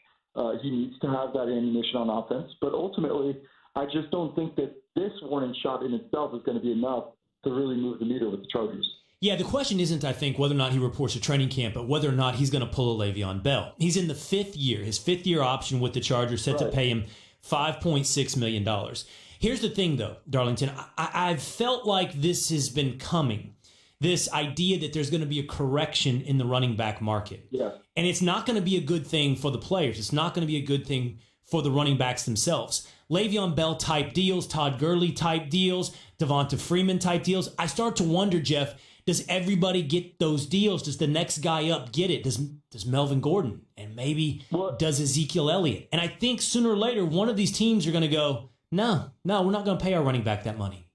He needs to have that ammunition on offense. But ultimately, I just don't think that this warning shot in itself is going to be enough to really move the meter with the Chargers. Yeah, the question isn't, I think, whether or not he reports to training camp, but whether or not he's going to pull a Le'Veon Bell. He's in the his fifth year option with the Chargers, set to pay him $5.6 million. Here's the thing, though, Darlington. I've felt like this has been coming, this idea that there's going to be a correction in the running back market. Yeah. And it's not going to be a good thing for the players. It's not going to be a good thing for the running backs themselves. Le'Veon Bell type deals, Todd Gurley type deals, Devonta Freeman type deals. I start to wonder, Jeff, does everybody get those deals? Does the next guy up get it? Does Melvin Gordon? And maybe does Ezekiel Elliott? And I think sooner or later, one of these teams are going to go, no, we're not going to pay our running back that money.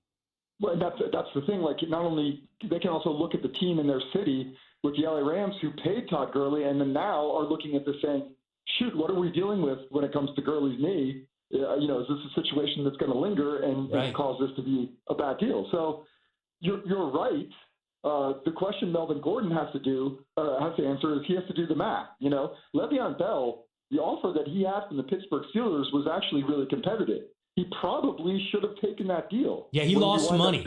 Well, that's the thing. Like, not only they can also look at the team in their city with the LA Rams who paid Todd Gurley, and then now are looking at this saying, shoot, what are we dealing with when it comes to Gurley's knee? Is this a situation that's going to linger and cause this to be a bad deal? So you're right. The question Melvin Gordon has to answer is he has to do the math. Le'Veon Bell, the offer that he had from the Pittsburgh Steelers was actually really competitive. He probably should have taken that deal. Yeah, he lost money.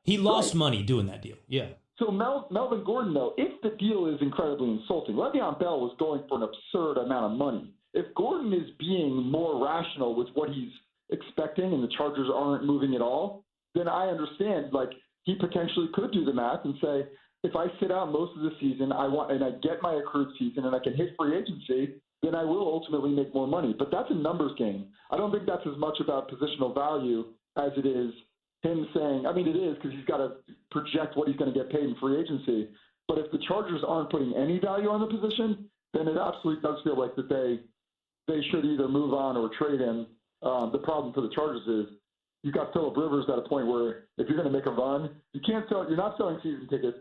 He lost money doing that deal. Yeah. So Melvin Gordon, though, if the deal is incredibly insulting, Le'Veon Bell was going for an absurd amount of money. If Gordon is being more rational with what he's expecting and the Chargers aren't moving at all, then I understand, he potentially could do the math and say, if I sit out most of the season, and I get my accrued season and I can hit free agency, then I will ultimately make more money. But that's a numbers game. I don't think that's as much about positional value as it is him saying, it is because he's got to project what he's going to get paid in free agency. But if the Chargers aren't putting any value on the position, then it absolutely does feel like that they should either move on or trade him. The problem for the Chargers is you've got Phillip Rivers at a point where if you're going to make a run, you're not selling season tickets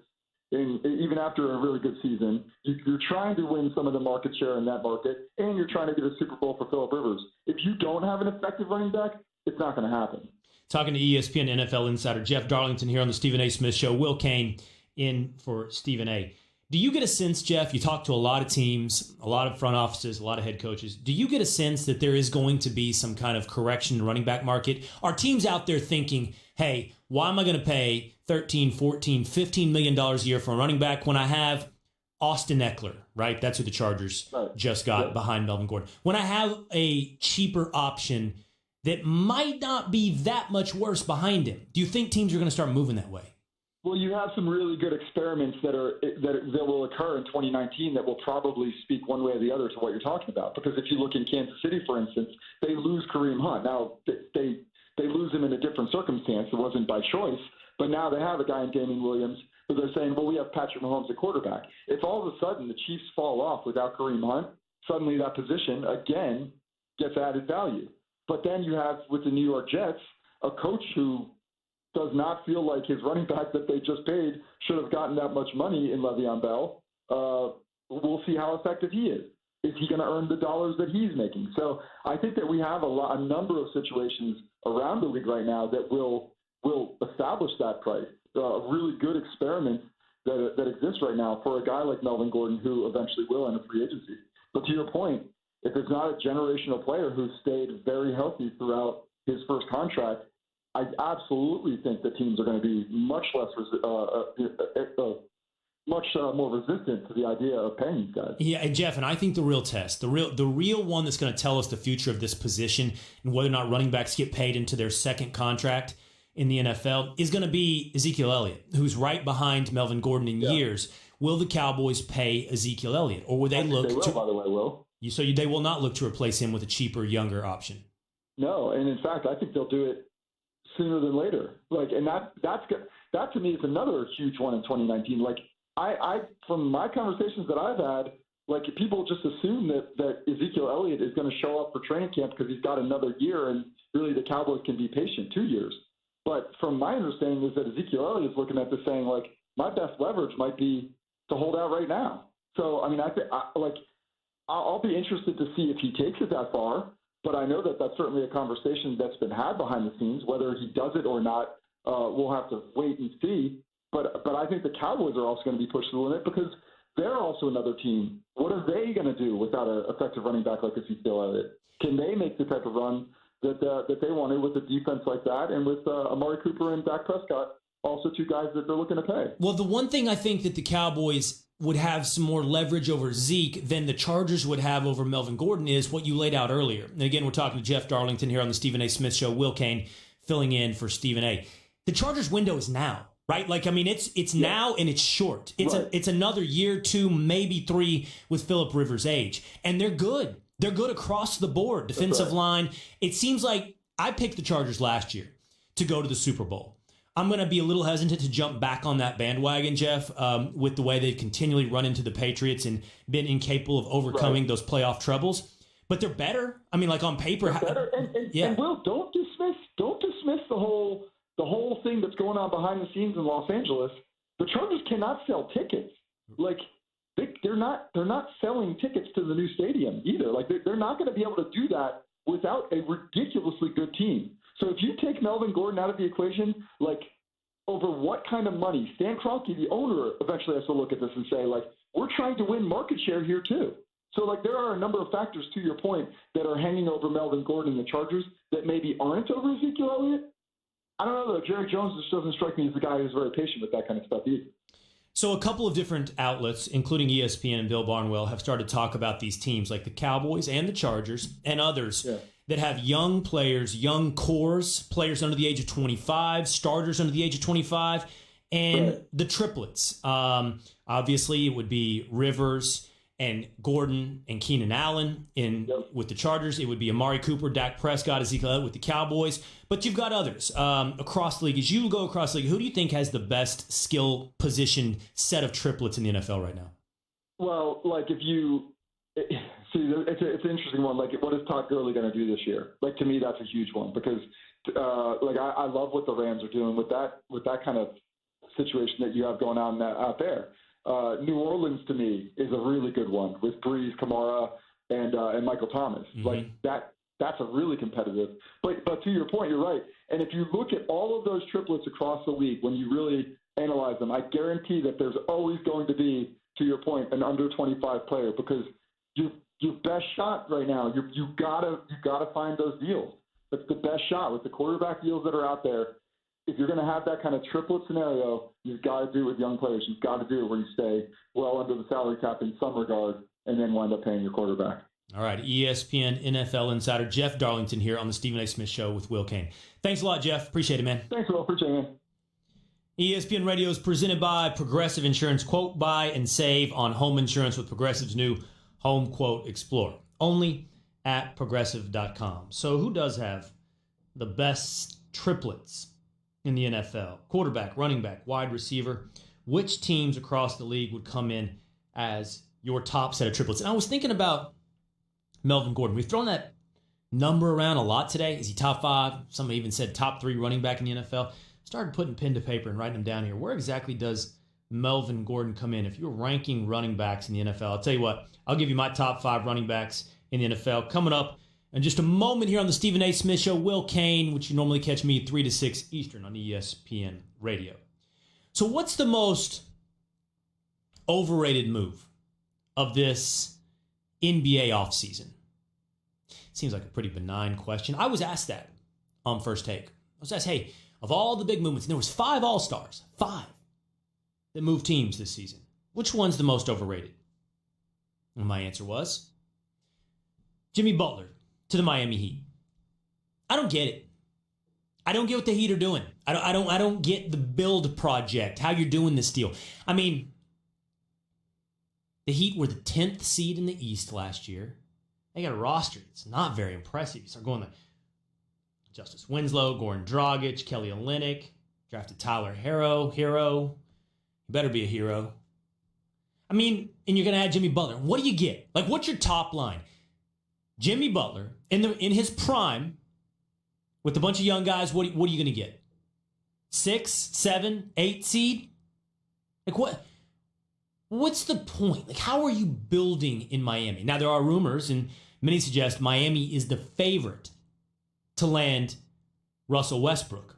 even after a really good season. You're trying to win some of the market share in that market, and you're trying to get a Super Bowl for Phillip Rivers. If you don't have an effective running back, it's not going to happen. Talking to ESPN NFL insider Jeff Darlington here on the Stephen A. Smith Show. Will Cain in for Stephen A. Do you get a sense, Jeff, you talk to a lot of teams, a lot of front offices, a lot of head coaches. Do you get a sense that there is going to be some kind of correction in the running back market? Are teams out there thinking, hey, why am I going to pay $13, $14, $15 million a year for a running back when I have Austin Eckler, right? That's who the Chargers just got behind Melvin Gordon. When I have a cheaper option that might not be that much worse behind him, do you think teams are going to start moving that way? Well, you have some really good experiments that will occur in 2019 that will probably speak one way or the other to what you're talking about. Because if you look in Kansas City, for instance, they lose Kareem Hunt. Now, they lose him in a different circumstance. It wasn't by choice. But now they have a guy in Damian Williams who they're saying, well, we have Patrick Mahomes at quarterback. If all of a sudden the Chiefs fall off without Kareem Hunt, suddenly that position, again, gets added value. But then you have, with the New York Jets, a coach who does not feel like his running back that they just paid should have gotten that much money in Le'Veon Bell. We'll see how effective he is. Is he going to earn the dollars that he's making? So I think that we have a number of situations around the league right now that will establish that price. A really good experiment that exists right now for a guy like Melvin Gordon, who eventually will enter free agency. But to your point, if it's not a generational player who stayed very healthy throughout his first contract, I absolutely think that teams are going to be much more resistant to the idea of paying these guys. Yeah, and Jeff, and I think the real test, the real one that's going to tell us the future of this position and whether or not running backs get paid into their second contract in the NFL is going to be Ezekiel Elliott, who's right behind Melvin Gordon in years. Will the Cowboys pay Ezekiel Elliott, or will they look? They will, by the way, Will. So they will not look to replace him with a cheaper, younger option. No, and in fact, I think they'll do it sooner than later. And that to me is another huge one in 2019. I from my conversations that I've had Like, people just assume that Ezekiel Elliott is going to show up for training camp because he's got another year, and really the Cowboys can be patient, 2 years. But from my understanding is that Ezekiel Elliott is looking at this saying, like, my best leverage might be to hold out right now. So, I mean, I'll be interested to see if he takes it that far, but I know that that's certainly a conversation that's been had behind the scenes. Whether he does it or not, we'll have to wait and see. But I think the Cowboys are also going to be pushed to the limit because they're also another team. What are they going to do without an effective running back like Ezekiel Elliott? Can they make the type of run that they wanted with a defense like that, and with Amari Cooper and Dak Prescott, also two guys that they're looking to pay? Well, the one thing I think that the Cowboys would have some more leverage over Zeke than the Chargers would have over Melvin Gordon is what you laid out earlier. And again, we're talking to Jeff Darlington here on the Stephen A. Smith Show. Will Cain filling in for Stephen A. The Chargers window is now. Right? Like, I mean, it's now and it's short. It's another year, 2, maybe 3 with Phillip Rivers' age. And they're good. They're good across the board. Defensive line. It seems like I picked the Chargers last year to go to the Super Bowl. I'm going to be a little hesitant to jump back on that bandwagon, Jeff, with the way they've continually run into the Patriots and been incapable of overcoming those playoff troubles. But they're better. I mean, like, on paper. They're better. And Will, don't dismiss the whole thing that's going on behind the scenes in Los Angeles. The Chargers cannot sell tickets. Like, they're not selling tickets to the new stadium either. Like, they're not going to be able to do that without a ridiculously good team. So if you take Melvin Gordon out of the equation, like, over what kind of money? Stan Kroenke, the owner, eventually has to look at this and say, like, we're trying to win market share here too. So, like, there are a number of factors, to your point, that are hanging over Melvin Gordon and the Chargers that maybe aren't over Ezekiel Elliott. I don't know, though. Jerry Jones just doesn't strike me as the guy who's very patient with that kind of stuff either. So a couple of different outlets, including ESPN and Bill Barnwell, have started to talk about these teams like the Cowboys and the Chargers and others that have young players, young cores, players under the age of 25, starters under the age of 25, and the triplets. Obviously, it would be Rivers and Gordon and Keenan Allen with the Chargers. It would be Amari Cooper, Dak Prescott, Ezekiel Elliott with the Cowboys. But you've got others across the league. As you go across the league, who do you think has the best skill position set of triplets in the NFL right now? Well, like, if you see, it's an interesting one. Like, what is Todd Gurley going to do this year? Like, to me, that's a huge one because, I love what the Rams are doing with that kind of situation that you have going on out there. New Orleans, to me, is a really good one with Breeze, Kamara, and Michael Thomas. Mm-hmm. Like, that's a really competitive. But to your point, you're right. And if you look at all of those triplets across the league, when you really analyze them, I guarantee that there's always going to be, to your point, an under 25 player because your best shot right now, you gotta find those deals. That's the best shot with the quarterback deals that are out there. If you're going to have that kind of triplet scenario, you've got to do it with young players. You've got to do it where you stay well under the salary cap in some regard and then wind up paying your quarterback. All right, ESPN NFL insider Jeff Darlington here on the Stephen A. Smith Show with Will Cain. Thanks a lot, Jeff. Appreciate it, man. Thanks, Will. Appreciate it, man. ESPN Radio is presented by Progressive Insurance. Quote, buy, and save on home insurance with Progressive's new Home Quote Explorer. Only at Progressive.com. So who does have the best triplets in the NFL? Quarterback, running back, wide receiver. Which teams across the league would come in as your top set of triplets? And I was thinking about Melvin Gordon. We've thrown that number around a lot today. Is he top 5? Some even said top 3 running back in the NFL. Started putting pen to paper and writing them down here. Where exactly does Melvin Gordon come in? If you're ranking running backs in the NFL, I'll tell you what, I'll give you my top 5 running backs in the NFL. Coming up in just a moment here on the Stephen A. Smith Show, Will Cain, which you normally catch me 3 to 6 Eastern on ESPN Radio. So what's the most overrated move of this NBA offseason? Seems like a pretty benign question. I was asked that on First Take. I was asked, hey, of all the big movements, and there was 5 All-Stars, 5, that moved teams this season. Which one's the most overrated? And my answer was Jimmy Butler to the Miami Heat. I don't get it. I don't get what the Heat are doing. I don't get the build project, how you're doing this deal. I mean, the Heat were the 10th seed in the East last year. They got a roster that's not very impressive. You start going to Justice Winslow, Goran Dragic, Kelly Olynyk, drafted Tyler Hero. He better be a hero. I I mean, and you're going to add Jimmy Butler. What do you get? Like, what's your top line? Jimmy Butler, in his prime, with a bunch of young guys, what are you going to get? 6, 7, 8 seed? Like, what's the point? Like, how are you building in Miami? Now, there are rumors, and many suggest Miami is the favorite to land Russell Westbrook.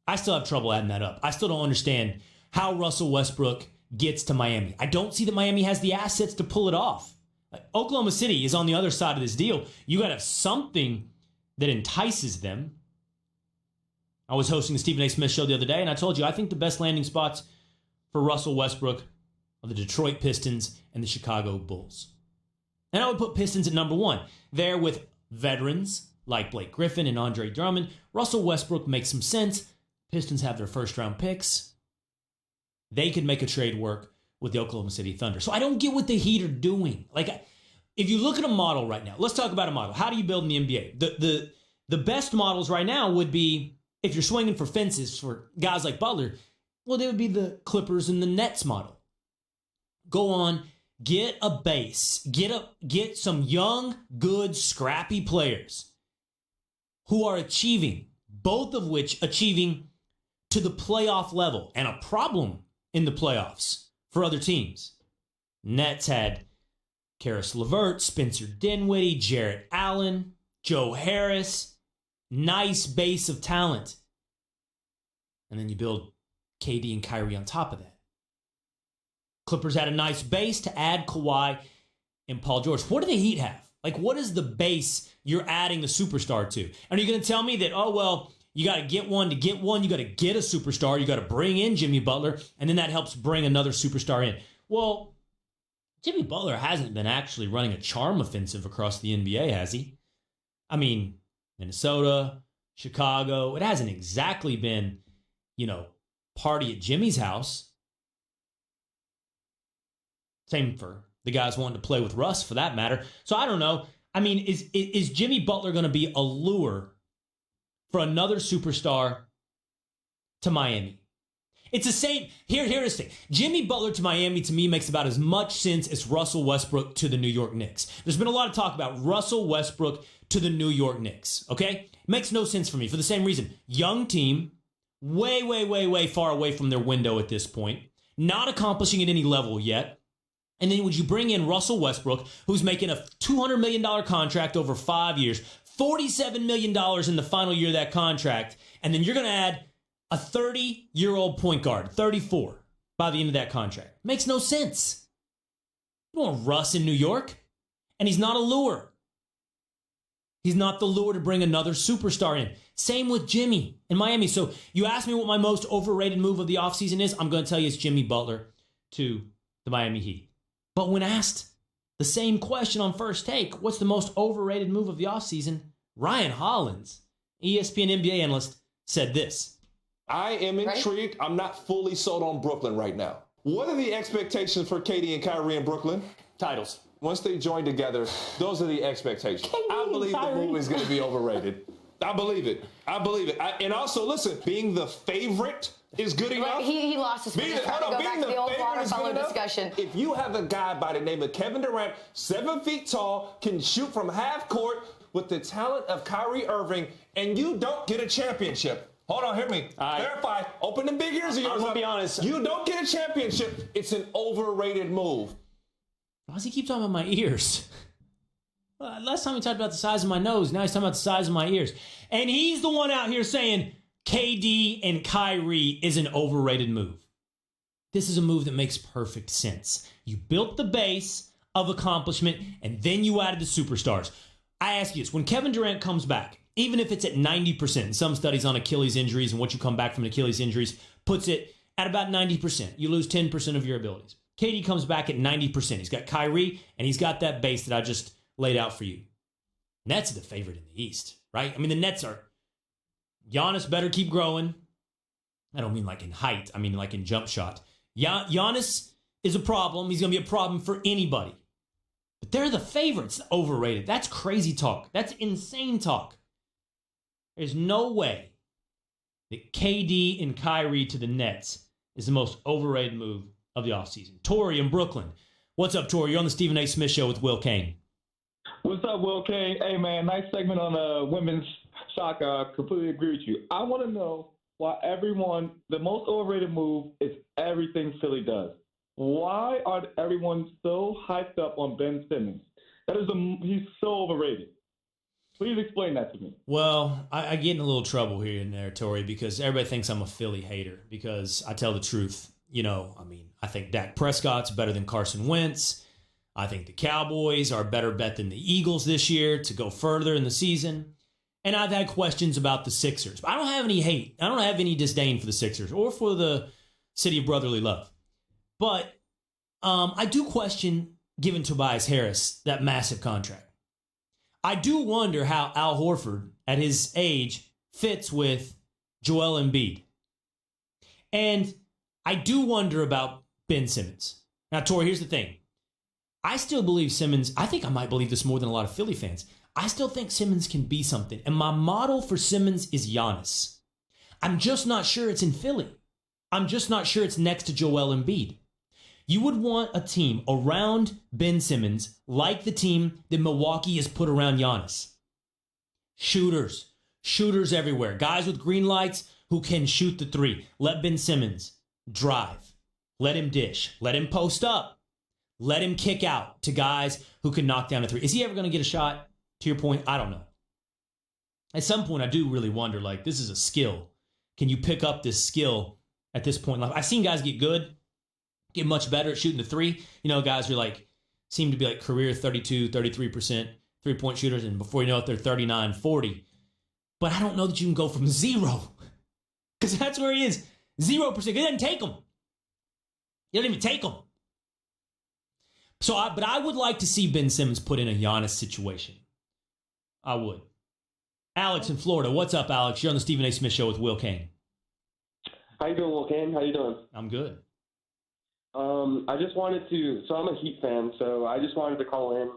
I still have trouble adding that up. I still don't understand how Russell Westbrook gets to Miami. I don't see that Miami has the assets to pull it off. Like, Oklahoma City is on the other side of this deal. You got to have something that entices them. I was hosting the Stephen A. Smith show the other day, and I told you I think the best landing spots for Russell Westbrook are the Detroit Pistons and the Chicago Bulls. And I would put Pistons at number 1. There with veterans like Blake Griffin and Andre Drummond. Russell Westbrook makes some sense. Pistons have their first-round picks. They could make a trade work with the Oklahoma City Thunder. So I don't get what the Heat are doing. Like, if you look at a model right now, let's talk about a model. How do you build in the NBA? The best models right now would be, if you're swinging for fences for guys like Butler, well, they would be the Clippers and the Nets model. Go on, get a base, get some young, good, scrappy players who are achieving, both of which achieving to the playoff level, and a problem in the playoffs for other teams. Nets had Karis LeVert, Spencer Dinwiddie, Jarrett Allen, Joe Harris. Nice base of talent. And then you build KD and Kyrie on top of that. Clippers had a nice base to add Kawhi and Paul George. What do the Heat have? Like, what is the base you're adding the superstar to? And are you going to tell me that, oh, well, you got to get one to get one. You got to get a superstar. You got to bring in Jimmy Butler, and then that helps bring another superstar in. Well, Jimmy Butler hasn't been actually running a charm offensive across the NBA, has he? I mean, Minnesota, Chicago, it hasn't exactly been, party at Jimmy's house. Same for the guys wanting to play with Russ, for that matter. So I don't know. I mean, is Jimmy Butler going to be a lure for another superstar to Miami? It's the same. Here's the thing. Jimmy Butler to Miami, to me, makes about as much sense as Russell Westbrook to the New York Knicks. There's been a lot of talk about Russell Westbrook to the New York Knicks, okay? Makes no sense for me for the same reason. Young team, way, way, way, way far away from their window at this point, not accomplishing at any level yet. And then would you bring in Russell Westbrook, who's making a $200 million contract over 5 years, $47 million in the final year of that contract, and then you're going to add a 30-year-old point guard, 34, by the end of that contract. Makes no sense. You don't want Russ in New York, and he's not a lure. He's not the lure to bring another superstar in. Same with Jimmy in Miami. So you ask me what my most overrated move of the offseason is, I'm going to tell you it's Jimmy Butler to the Miami Heat. But when asked the same question on First Take, what's the most overrated move of the offseason? Ryan Hollins, ESPN NBA analyst, said this. I am intrigued. I'm not fully sold on Brooklyn right now. What are the expectations for KD and Kyrie in Brooklyn? Titles. Once they join together, those are the expectations. I believe the move is going to be overrated. I believe it. And also, listen, being the favorite is good enough. He lost his point. Go back to the old watercolor discussion. If you have a guy by the name of Kevin Durant, 7 feet tall, can shoot from half court with the talent of Kyrie Irving, and you don't get a championship. Hold on, hear me. Verify. Open the big ears of yours. I'm going to be honest. You don't get a championship. It's an overrated move. Why does he keep talking about my ears? Last time he talked about the size of my nose. Now he's talking about the size of my ears. And he's the one out here saying KD and Kyrie is an overrated move. This is a move that makes perfect sense. You built the base of accomplishment, and then you added the superstars. I ask you this. When Kevin Durant comes back, even if it's at 90%, and some studies on Achilles injuries and what you come back from Achilles injuries puts it at about 90%. You lose 10% of your abilities. KD comes back at 90%. He's got Kyrie, and he's got that base that I just laid out for you. Nets are the favorite in the East, right? I mean, the Nets are. Giannis better keep growing. I don't mean like in height. I mean like in jump shot. Giannis is a problem. He's going to be a problem for anybody. But they're the favorites. Overrated. That's crazy talk. That's insane talk. There's no way that KD and Kyrie to the Nets is the most overrated move of the offseason. Tori in Brooklyn. What's up, Tori? You're on the Stephen A. Smith Show with Will Cain. What's up, Will Cain? Hey, man, nice segment on women's soccer. I completely agree with you. I want to know why the most overrated move is everything Philly does. Why are everyone so hyped up on Ben Simmons? He's so overrated. Please explain that to me. Well, I get in a little trouble here and there, Tori, because everybody thinks I'm a Philly hater because I tell the truth. I think Dak Prescott's better than Carson Wentz. I think the Cowboys are a better bet than the Eagles this year to go further in the season. And I've had questions about the Sixers. But I don't have any hate. I don't have any disdain for the Sixers or for the city of brotherly love. But I do question giving Tobias Harris that massive contract. I do wonder how Al Horford, at his age, fits with Joel Embiid. And I do wonder about Ben Simmons. Now, Tori, here's the thing. I still believe Simmons, I think I might believe this more than a lot of Philly fans. I still think Simmons can be something. And my model for Simmons is Giannis. I'm just not sure it's in Philly. I'm just not sure it's next to Joel Embiid. You would want a team around Ben Simmons like the team that Milwaukee has put around Giannis. Shooters. Shooters everywhere. Guys with green lights who can shoot the three. Let Ben Simmons drive. Let him dish. Let him post up. Let him kick out to guys who can knock down a three. Is he ever going to get a shot? To your point, I don't know. At some point, I do really wonder, this is a skill. Can you pick up this skill at this point in life? I've seen guys get good, get much better at shooting the three. Guys who seem to be career 32, 33% three-point shooters, and before you know it, they're 39, 40. But I don't know that you can go from zero, because that's where he is. 0%. It doesn't take them. It doesn't even take them. But I would like to see Ben Simmons put in a Giannis situation. I would. Alex in Florida. What's up, Alex? You're on the Stephen A. Smith Show with Will Cain. How you doing, Will Cain? How you doing? I'm good. I just wanted to, so I'm a Heat fan, so I just wanted to call in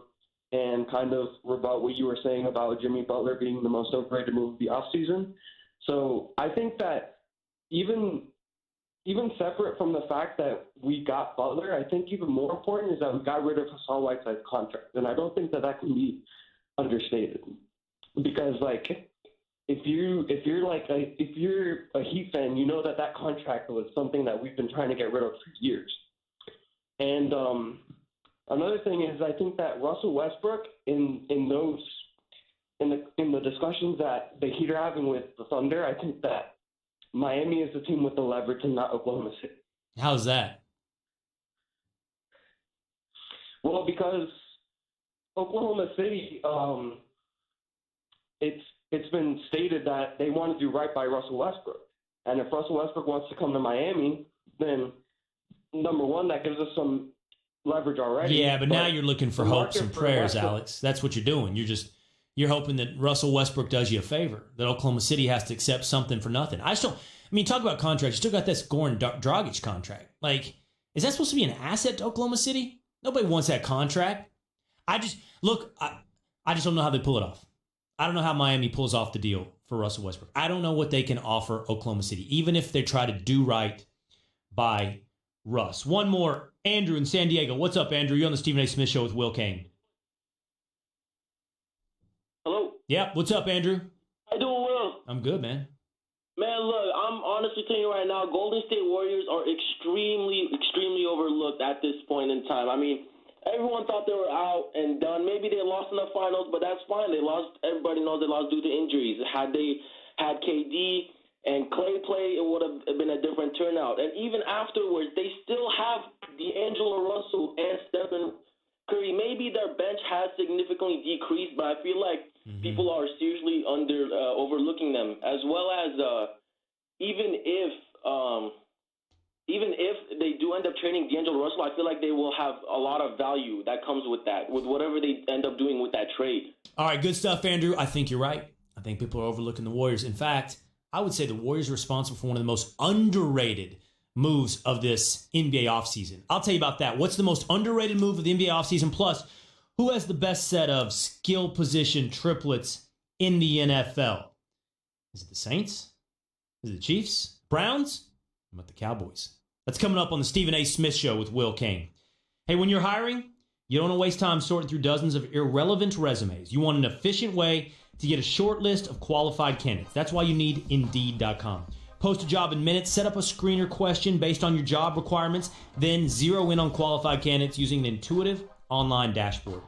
and kind of rebut what you were saying about Jimmy Butler being the most overrated move of the offseason. So I think that even separate from the fact that we got Butler, I think even more important is that we got rid of Hassan Whiteside's contract. And I don't think that can be understated, because if you're a Heat fan, you know that contract was something that we've been trying to get rid of for years. And another thing is, I think that Russell Westbrook in the discussions that the Heat are having with the Thunder, I think that Miami is the team with the leverage and not Oklahoma City. How's that? Well, because Oklahoma City, it's been stated that they want to do right by Russell Westbrook. And if Russell Westbrook wants to come to Miami, then number one, that gives us some leverage already. Yeah, but now you're looking for hopes and prayers, Alex. That's what you're doing. You're hoping that Russell Westbrook does you a favor, that Oklahoma City has to accept something for nothing. Talk about contracts. You still got this Goran Dragic contract. Is that supposed to be an asset to Oklahoma City? Nobody wants that contract. I just don't know how they pull it off. I don't know how Miami pulls off the deal for Russell Westbrook. I don't know what they can offer Oklahoma City, even if they try to do right by Russ. One more, Andrew in San Diego. What's up, Andrew? You're on the Stephen A. Smith Show with Will Cain. Hello? Yeah, what's up, Andrew? How you doing, Will? I'm good, man. Man, look, I'm honestly telling you right now, Golden State Warriors are extremely, extremely overlooked at this point in time. Everyone thought they were out and done. Maybe they lost in the finals, but that's fine. They lost. Everybody knows they lost due to injuries. Had they had KD and Clay play, it would have been a different turnout. And even afterwards, they still have D'Angelo Russell and Stephen Curry. Maybe their bench has significantly decreased, but I feel like people are seriously overlooking them. As well as even if they do end up trading D'Angelo Russell, I feel like they will have a lot of value that comes with that, with whatever they end up doing with that trade. All right, good stuff, Andrew. I think you're right. I think people are overlooking the Warriors. In fact, I would say the Warriors are responsible for one of the most underrated moves of this NBA offseason. I'll tell you about that. What's the most underrated move of the NBA offseason? Plus, who has the best set of skill position triplets in the NFL? Is it the Saints? Is it the Chiefs? Browns? How about the Cowboys? That's coming up on the Stephen A. Smith Show with Will Cain. Hey, when you're hiring, you don't want to waste time sorting through dozens of irrelevant resumes. You want an efficient way to get a short list of qualified candidates. That's why you need Indeed.com. Post a job in minutes, set up a screener question based on your job requirements, then zero in on qualified candidates using an intuitive online dashboard.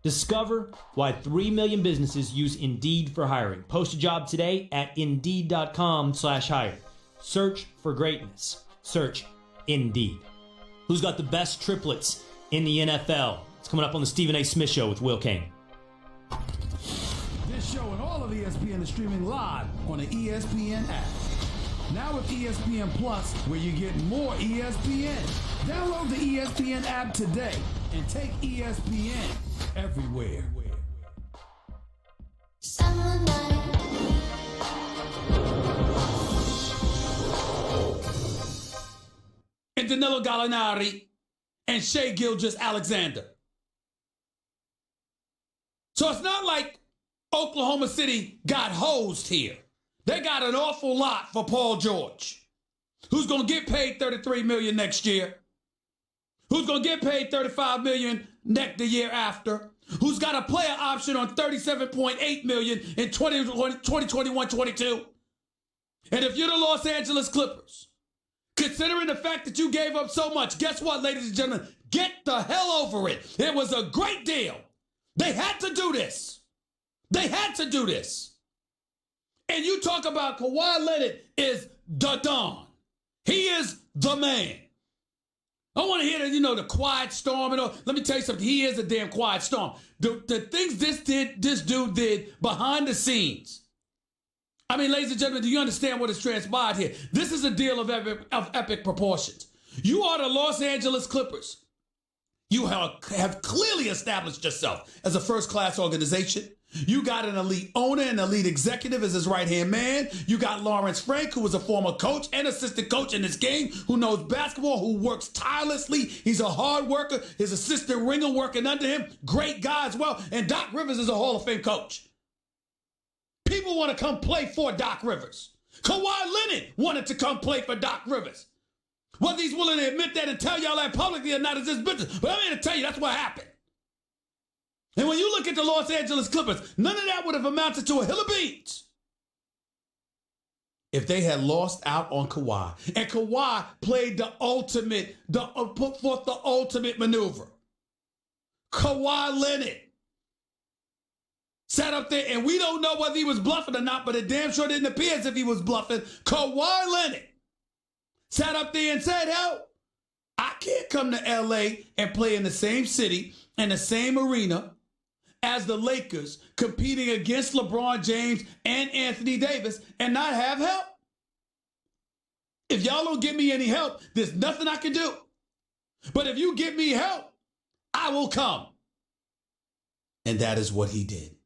Discover why 3 million businesses use Indeed for hiring. Post a job today at Indeed.com/hire. Search for greatness. Search Indeed. Who's got the best triplets in the NFL? It's coming up on the Stephen A. Smith Show with Will Cain. This show and all of ESPN is streaming live on the ESPN app. Now with ESPN Plus, where you get more ESPN. Download the ESPN app today and take ESPN everywhere. And Danilo Gallinari and Shai Gilgeous-Alexander. So it's not like Oklahoma City got hosed here. They got an awful lot for Paul George, who's going to get paid $33 million next year, who's going to get paid $35 million the year after, who's got a player option on $37.8 million in 2021-22. And if you're the Los Angeles Clippers, considering the fact that you gave up so much, guess what, ladies and gentlemen? Get the hell over it. It was a great deal. They had to do this. They had to do this. And you talk about Kawhi Leonard is the Don. He is the man. I want to hear the quiet storm and all. Let me tell you something. He is a damn quiet storm. The things this dude did behind the scenes. I mean, ladies and gentlemen, do you understand what has transpired here? This is a deal of epic proportions. You are the Los Angeles Clippers. You have clearly established yourself as a first-class organization. You got an elite owner and elite executive as his right-hand man. You got Lawrence Frank, who was a former coach and assistant coach in this game, who knows basketball, who works tirelessly. He's a hard worker. His assistant Ringer working under him. Great guy as well. And Doc Rivers is a Hall of Fame coach. People want to come play for Doc Rivers. Kawhi Leonard wanted to come play for Doc Rivers. Whether he's willing to admit that and tell y'all that publicly or not is his business. But I'm here to tell you that's what happened. And when you look at the Los Angeles Clippers, none of that would have amounted to a hill of beans if they had lost out on Kawhi. And Kawhi played put forth the ultimate maneuver. Kawhi Leonard sat up there, and we don't know whether he was bluffing or not, but it damn sure didn't appear as if he was bluffing. Kawhi Leonard sat up there and said, hell, I can't come to L.A. and play in the same city and the same arena as the Lakers competing against LeBron James and Anthony Davis and not have help. If y'all don't give me any help, there's nothing I can do. But if you give me help, I will come. And that is what he did.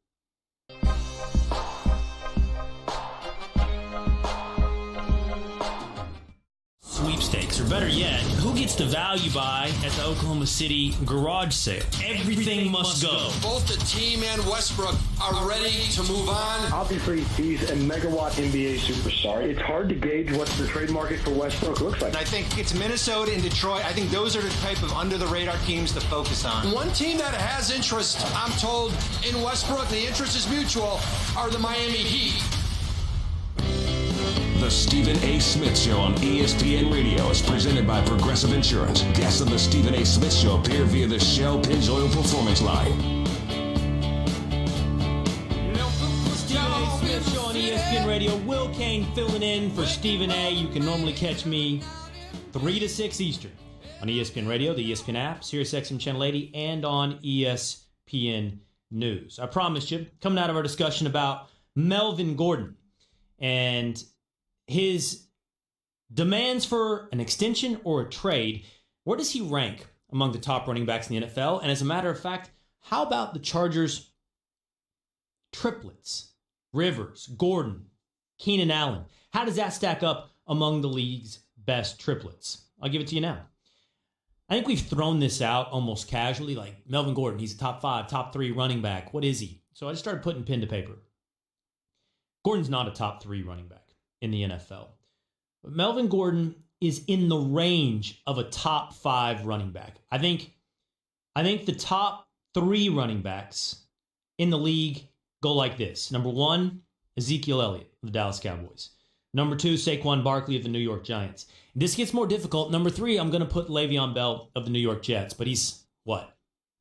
Sweepstakes, or better yet, who gets the value buy at the Oklahoma City garage sale? Everything must go. Both the team and Westbrook are ready to move on. Obviously, he's a megawatt NBA superstar. It's hard to gauge what the trade market for Westbrook looks like. I think it's Minnesota and Detroit. I think those are the type of under-the-radar teams to focus on. One team that has interest, I'm told, in Westbrook, the interest is mutual, are the Miami Heat. The Stephen A. Smith Show on ESPN Radio is presented by Progressive Insurance. Guests on the Stephen A. Smith Show appear via the Shell Pennzoil Performance Line. Stephen A. Smith Show on ESPN Radio. Will Cain filling in for Stephen A. You can normally catch me 3 to 6 Eastern on ESPN Radio, the ESPN app, SiriusXM Channel 80, and on ESPN News. I promised you, coming out of our discussion about Melvin Gordon and his demands for an extension or a trade, where does he rank among the top running backs in the NFL? And as a matter of fact, how about the Chargers' triplets? Rivers, Gordon, Keenan Allen. How does that stack up among the league's best triplets? I'll give it to you now. I think we've thrown this out almost casually, like Melvin Gordon, he's a top 5, top 3 running back. What is he? So I just started putting pen to paper. Gordon's not a top 3 running back in the NFL. But Melvin Gordon is in the range of a top 5 running back. I think the top 3 running backs in the league go like this. Number 1, Ezekiel Elliott of the Dallas Cowboys. Number 2, Saquon Barkley of the New York Giants. This gets more difficult. Number 3, I'm going to put Le'Veon Bell of the New York Jets, but he's,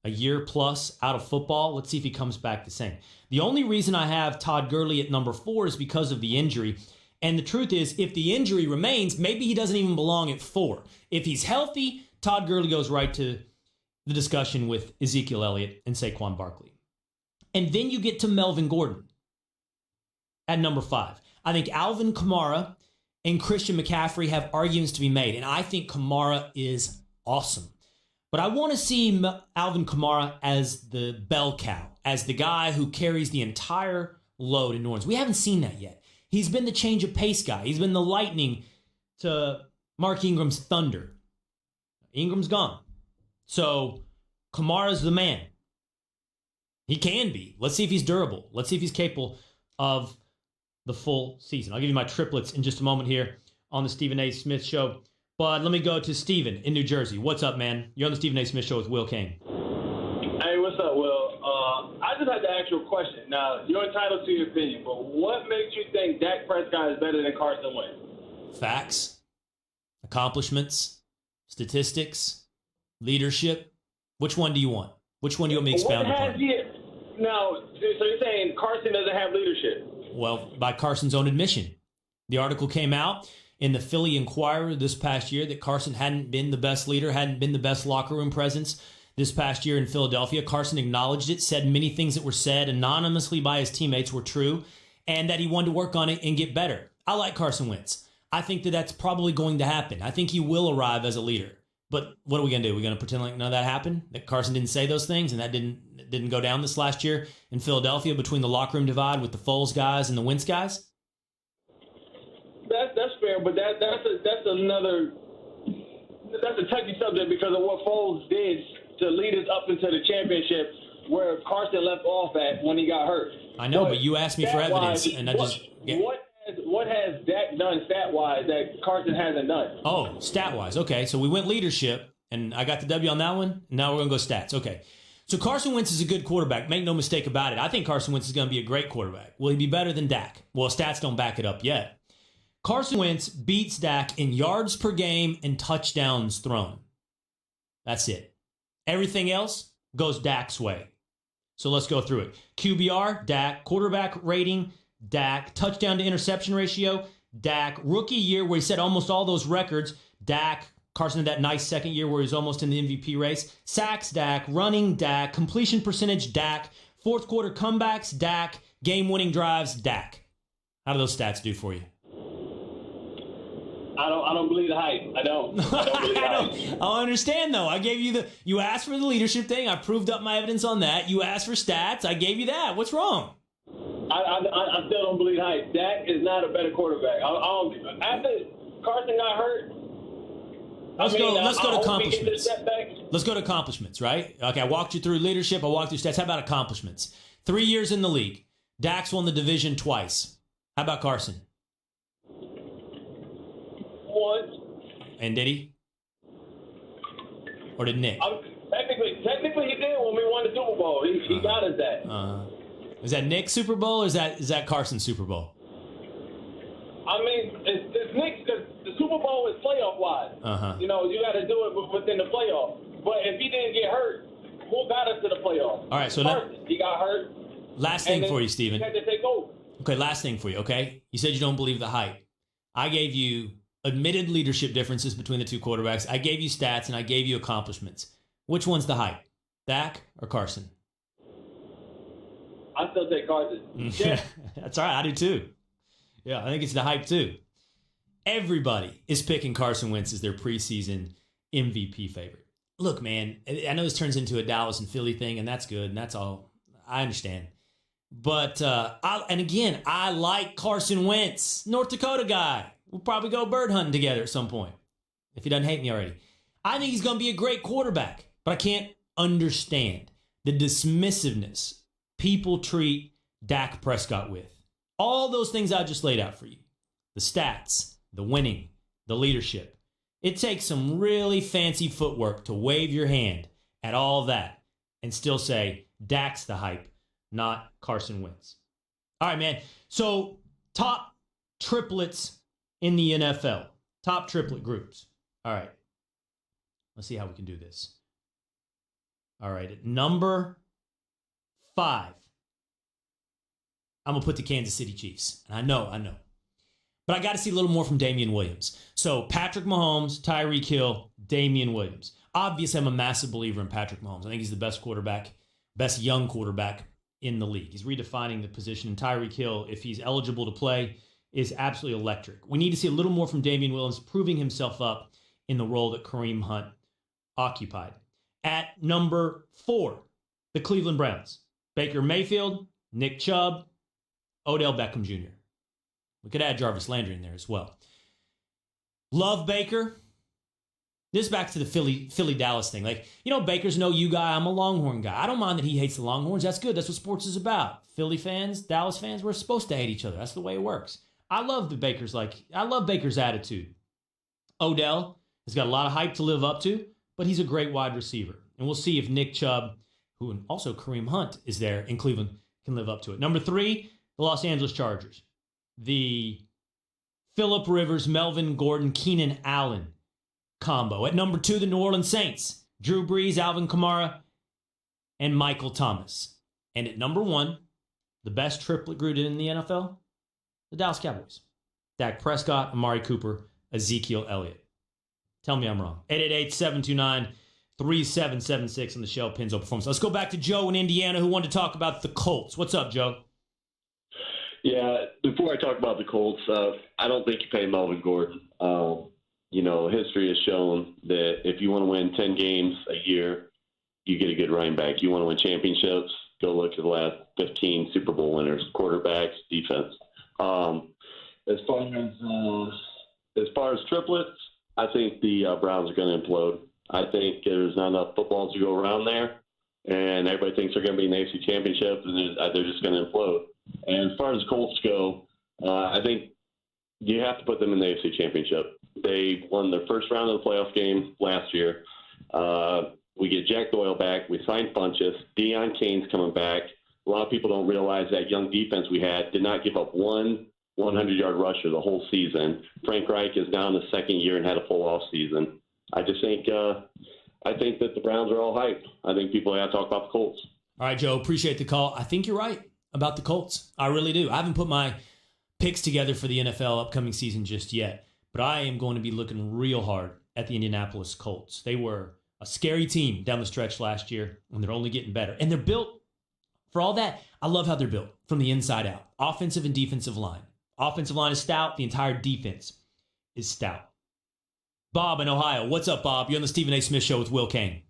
a year plus out of football? Let's see if he comes back the same. The only reason I have Todd Gurley at number 4 is because of the injury. And the truth is, if the injury remains, maybe he doesn't even belong at 4. If he's healthy, Todd Gurley goes right to the discussion with Ezekiel Elliott and Saquon Barkley. And then you get to Melvin Gordon at number 5. I think Alvin Kamara and Christian McCaffrey have arguments to be made, and I think Kamara is awesome. But I want to see Alvin Kamara as the bell cow, as the guy who carries the entire load in New Orleans. We haven't seen that yet. He's been the change of pace guy. He's been the lightning to Mark Ingram's thunder. Ingram's gone. So Kamara's the man. He can be. Let's see if he's durable. Let's see if he's capable of the full season. I'll give you my triplets in just a moment here on the Stephen A. Smith Show. But let me go to Steven in New Jersey. What's up, man? You're on the Stephen A. Smith Show with Will Cain. Hey, what's up, Will? I just had to ask you a question. Now, you're entitled to your opinion, but what makes you think Dak Prescott is better than Carson Wentz? Facts, accomplishments, statistics, leadership. Which one do you want? Which one do you want me to expound upon? Now, so you're saying Carson doesn't have leadership? Well, by Carson's own admission. The article came out in the Philly Inquirer this past year that Carson hadn't been the best leader, hadn't been the best locker room presence this past year in Philadelphia. Carson acknowledged it, said many things that were said anonymously by his teammates were true, and that he wanted to work on it and get better. I like Carson Wentz. I think that that's probably going to happen. I think he will arrive as a leader. But what are we going to do? We're going to pretend like none of that happened? That Carson didn't say those things and that didn't go down this last year in Philadelphia between the locker room divide with the Foles guys and the Wentz guys? That's fair, but that's a touchy subject because of what Foles did to lead us up into the championship where Carson left off at when he got hurt. I know, but you asked me for evidence, and I just... What has Dak done stat-wise that Carson hasn't done? Oh, stat-wise. Okay, so we went leadership, and I got the W on that one. Now we're going to go stats. Okay. So Carson Wentz is a good quarterback. Make no mistake about it. I think Carson Wentz is going to be a great quarterback. Will he be better than Dak? Well, stats don't back it up yet. Carson Wentz beats Dak in yards per game and touchdowns thrown. That's it. Everything else goes Dak's way. So let's go through it. QBR, Dak. Quarterback rating, Dak. Touchdown to interception ratio, Dak. Rookie year where he set almost all those records, Dak. Carson had that nice second year where he was almost in the MVP race. Sacks, Dak. Running, Dak. Completion percentage, Dak. Fourth quarter comebacks, Dak. Game-winning drives, Dak. How do those stats do for you? I don't believe the hype. I don't believe the hype. I understand, though. I gave you you asked for the leadership thing. I proved up my evidence on that. You asked for stats. I gave you that. What's wrong? I still don't believe the hype. Dak is not a better quarterback. After Carson got hurt, Let's go to accomplishments. Let's go to accomplishments, right? Okay, I walked you through leadership. I walked through stats. How about accomplishments? 3 years in the league. Dak's won the division twice. How about Carson? Once. And did he? Or did Nick? Technically he did when we won the Super Bowl. He got us that. Is that Nick's Super Bowl or is that Carson's Super Bowl? I mean, it's Nick's because the Super Bowl is playoff-wise. You know, you got to do it within the playoffs. But if he didn't get hurt, who got us to the playoffs? All right, so he got hurt. Last thing for you, Steven. He had to take over. Okay, last thing for you, okay? You said you don't believe the hype. I gave you admitted leadership differences between the two quarterbacks. I gave you stats, and I gave you accomplishments. Which one's the hype? Dak or Carson? I still take Carson. Yeah. That's all right. I do too. Yeah, I think it's the hype too. Everybody is picking Carson Wentz as their preseason MVP favorite. Look, man, I know this turns into a Dallas and Philly thing, and that's good, and that's all. I understand. But, I like Carson Wentz, North Dakota guy. We'll probably go bird hunting together at some point, if he doesn't hate me already. I think he's going to be a great quarterback, but I can't understand the dismissiveness people treat Dak Prescott with. All those things I just laid out for you. The stats, the winning, the leadership. It takes some really fancy footwork to wave your hand at all that and still say Dak's the hype, not Carson Wentz. All right, man. So top triplets in the NFL. Top triplet groups. All right. Let's see how we can do this. All right. At number 5, I'm going to put the Kansas City Chiefs. And I know. But I got to see a little more from Damian Williams. So Patrick Mahomes, Tyreek Hill, Damian Williams. Obviously, I'm a massive believer in Patrick Mahomes. I think he's the best quarterback, best young quarterback in the league. He's redefining the position. And Tyreek Hill, if he's eligible to play, is absolutely electric. We need to see a little more from Damian Williams, proving himself up in the role that Kareem Hunt occupied. At number 4, the Cleveland Browns. Baker Mayfield, Nick Chubb, Odell Beckham Jr. We could add Jarvis Landry in there as well. Love Baker. This is back to the Philly-Dallas thing. Like, Baker's no you guy. I'm a Longhorn guy. I don't mind that he hates the Longhorns. That's good. That's what sports is about. Philly fans, Dallas fans, we're supposed to hate each other. That's the way it works. I love Baker's attitude. Odell has got a lot of hype to live up to, but he's a great wide receiver. And we'll see if Nick Chubb, who and also Kareem Hunt is there in Cleveland, can live up to it. Number 3, the Los Angeles Chargers. The Phillip Rivers, Melvin Gordon, Keenan Allen combo. At number 2, the New Orleans Saints. Drew Brees, Alvin Kamara, and Michael Thomas. And at number 1, the best triplet group in the NFL, the Dallas Cowboys. Dak Prescott, Amari Cooper, Ezekiel Elliott. Tell me I'm wrong. 888-729-3776 on the Shell Pennzoil Performance. Let's go back to Joe in Indiana who wanted to talk about the Colts. What's up, Joe? Yeah, before I talk about the Colts, I don't think you pay Melvin Gordon. History has shown that if you want to win 10 games a year, you get a good running back. You want to win championships, go look at the last 15 Super Bowl winners, quarterbacks, defense. As far as triplets, I think the Browns are going to implode. I think there's not enough footballs to go around there, and everybody thinks they're going to be in the AFC Championship, and they're just going to implode. And as far as Colts go, I think you have to put them in the AFC Championship. They won their first round of the playoff game last year. We get Jack Doyle back. We signed Funchess. Deion Kane's coming back. A lot of people don't realize that young defense we had did not give up one 100-yard rusher the whole season. Frank Reich is now in the second year and had a full off season. I just think that the Browns are all hyped. I think people have to talk about the Colts. All right, Joe, appreciate the call. I think you're right about the Colts. I really do. I haven't put my picks together for the NFL upcoming season just yet, but I am going to be looking real hard at the Indianapolis Colts. They were a scary team down the stretch last year, and they're only getting better. And they're built, for all that, I love how they're built from the inside out. Offensive and defensive line. Offensive line is stout. The entire defense is stout. Bob in Ohio. What's up, Bob? You're on the Stephen A. Smith Show with Will Cain.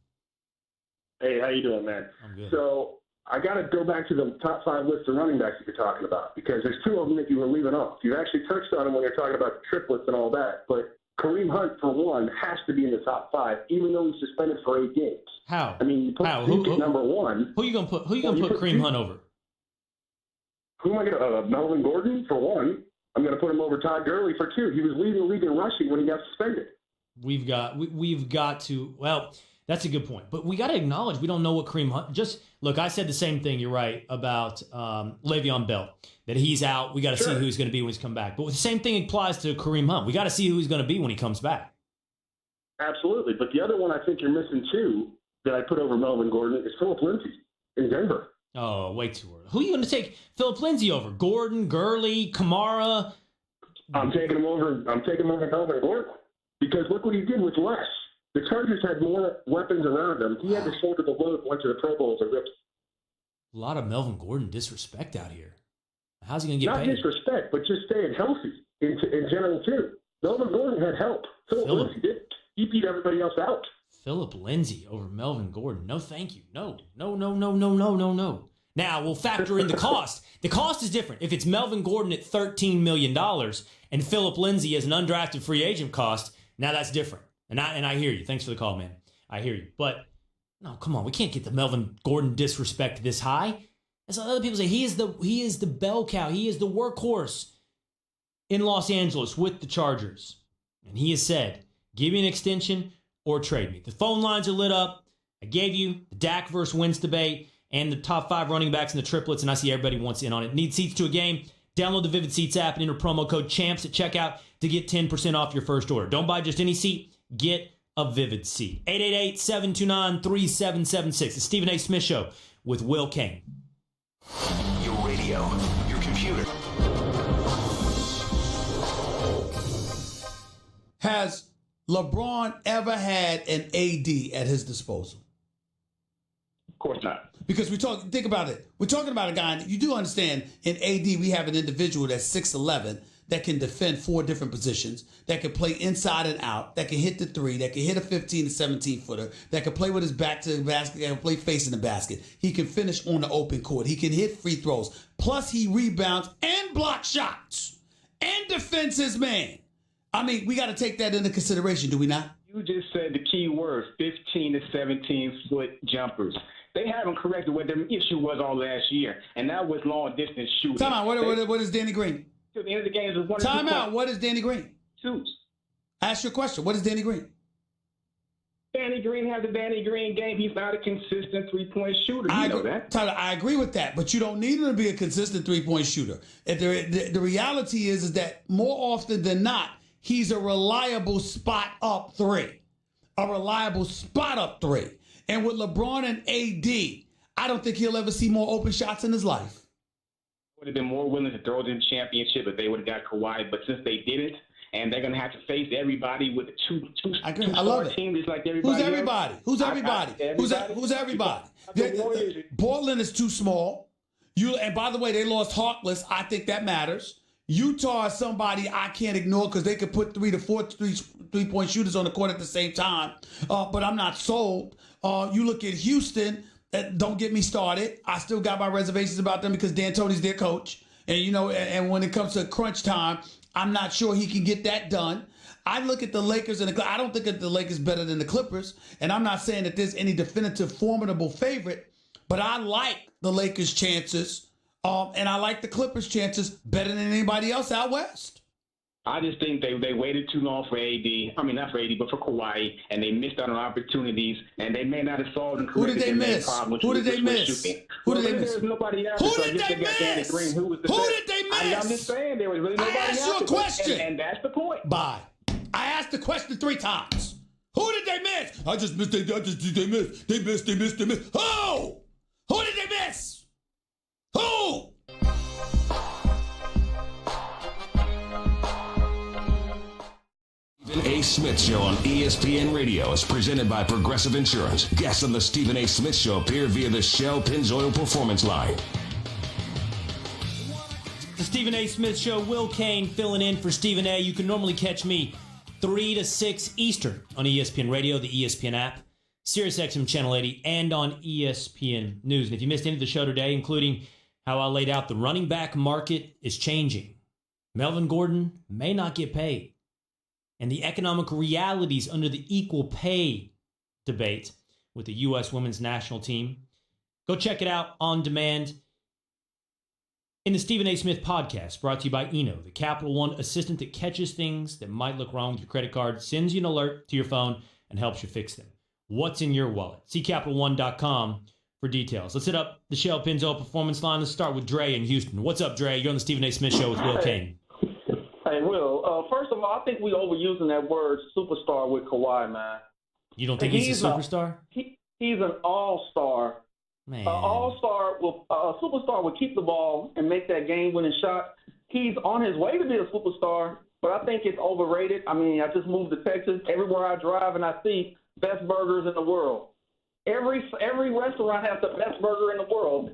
Hey, how you doing, man? I'm good. So I got to go back to the top 5 list of running backs that you're talking about, because there's 2 of them that you were leaving off. You actually touched on them when you're talking about the triplets and all that, but Kareem Hunt, for one, has to be in the top 5, even though he's suspended for 8 games. How? I mean, you put Duke at number 1. Who you gonna put Kareem Hunt over? Who am I going to? Melvin Gordon, for 1. I'm going to put him over Todd Gurley for 2. He was leading the league in rushing when he got suspended. We've got to, well, that's a good point. But we got to acknowledge we don't know what Kareem Hunt, look, I said the same thing, you're right, about Le'Veon Bell, that he's out. We got to see who he's going to be when he's come back. But the same thing applies to Kareem Hunt. We got to see who he's going to be when he comes back. Absolutely. But the other one I think you're missing too that I put over Melvin Gordon is Phillip Lindsay in Denver. Oh, way too early. Who are you going to take Phillip Lindsay over? Gordon, Gurley, Kamara? I'm taking him over Melvin Gordon. Because look what he did with less. The Chargers had more weapons around him. He had to shoulder the load, went to the Pro Bowl as a rookie. A lot of Melvin Gordon disrespect out here. How's he going to get paid? Not disrespect, but just staying healthy in general, too. Melvin Gordon had help. Phillip Lindsay didn't. He beat everybody else out. Phillip Lindsay over Melvin Gordon. No, thank you. No. Now, we'll factor in the cost. The cost is different. If it's Melvin Gordon at $13 million and Phillip Lindsay as an undrafted free agent cost, now that's different. And I hear you. Thanks for the call, man. I hear you. But, no, come on. We can't get the Melvin Gordon disrespect this high. As other people say, he is the bell cow. He is the workhorse in Los Angeles with the Chargers. And he has said Give me an extension or trade me. The phone lines are lit up. I gave you the Dak versus Wentz debate and the top 5 running backs and the triplets, and I see everybody wants in on it. Need seats to a game? Download the Vivid Seats app and enter promo code CHAMPS at checkout to get 10% off your first order. Don't buy just any seat. Get a Vivid seat. 888-729-3776. The Stephen A. Smith Show with Will Cain. Your radio, your computer. Has LeBron ever had an AD at his disposal? Of course not. Because think about it. We're talking about a guy, you do understand, in AD we have an individual that's 6'11", that can defend 4 different positions, that can play inside and out, that can hit the 3, that can hit a 15 to 17-footer, that can play with his back to the basket, that can play facing the basket. He can finish on the open court. He can hit free throws. Plus he rebounds and blocks shots and defends his man. I mean, we got to take that into consideration, do we not? You just said the key word, 15 to 17-foot jumpers. They haven't corrected what their issue was all last year, and that was long-distance shooting. Time out. What is Danny Green? To the end of the game, is one. Time out. What is Danny Green? Shoots. Ask your question. What is Danny Green? Danny Green has the Danny Green game. He's not a consistent three-point shooter. You know that. Tyler, I agree with that, but you don't need him to be a consistent three-point shooter. The reality is that more often than not, he's a reliable spot-up three. And with LeBron and AD, I don't think he'll ever see more open shots in his life. Would have been more willing to throw them championship if they would have got Kawhi, but since they didn't, and they're going to have to face everybody with a two-star team just like everybody. Who's everybody? Else. Who's everybody? Who's everybody? Portland is too small. And by the way, they lost Harkless. I think that matters. Utah is somebody I can't ignore because they could put 3 to 4 three-point shooters on the court at the same time. But I'm not sold. You look at Houston. Don't get me started. I still got my reservations about them because D'Antoni's their coach. And, and when it comes to crunch time, I'm not sure he can get that done. I look at the Lakers, and I don't think that the Lakers better than the Clippers. And I'm not saying that there's any definitive formidable favorite, but I like the Lakers' chances. And I like the Clippers' chances better than anybody else out west. I just think they waited too long for AD. I mean, not for AD, but for Kawhi, and they missed out on opportunities, and they may not have solved and corrected their main problem. Who did they miss? Who did they miss? There was nobody else. Who did they miss? Who did they miss? I'm just saying there was really nobody else. I asked you a question. And that's the point. Bye. I asked the question 3 times. Who did they miss? They missed. They missed. Who? Who did they miss? Who? Stephen A. Smith Show on ESPN Radio is presented by Progressive Insurance. Guests on the Stephen A. Smith Show appear via the Shell Pennzoil Performance Line. The Stephen A. Smith Show, Will Cain filling in for Stephen A. You can normally catch me 3 to 6 Eastern on ESPN Radio, the ESPN app, SiriusXM Channel 80, and on ESPN News. And if you missed any of the show today, including how I laid out the running back market is changing, Melvin Gordon may not get paid, and the economic realities under the equal pay debate with the U.S. women's national team. Go check it out on demand in the Stephen A. Smith podcast, brought to you by Eno, the Capital One assistant that catches things that might look wrong with your credit card, sends you an alert to your phone, and helps you fix them. What's in your wallet? See CapitalOne.com for details. Let's hit up the Shell Pennzoil Performance Line. Let's start with Dre in Houston. What's up, Dre? You're on the Stephen A. Smith Show with Will Cain. Hey, Will. First of all, I think we overusing that word superstar with Kawhi, man. You don't think he's a superstar? He's an all-star. Man. A superstar will keep the ball and make that game-winning shot. He's on his way to be a superstar, but I think it's overrated. I mean, I just moved to Texas. Everywhere I drive and I see best burgers in the world. Every restaurant has the best burger in the world.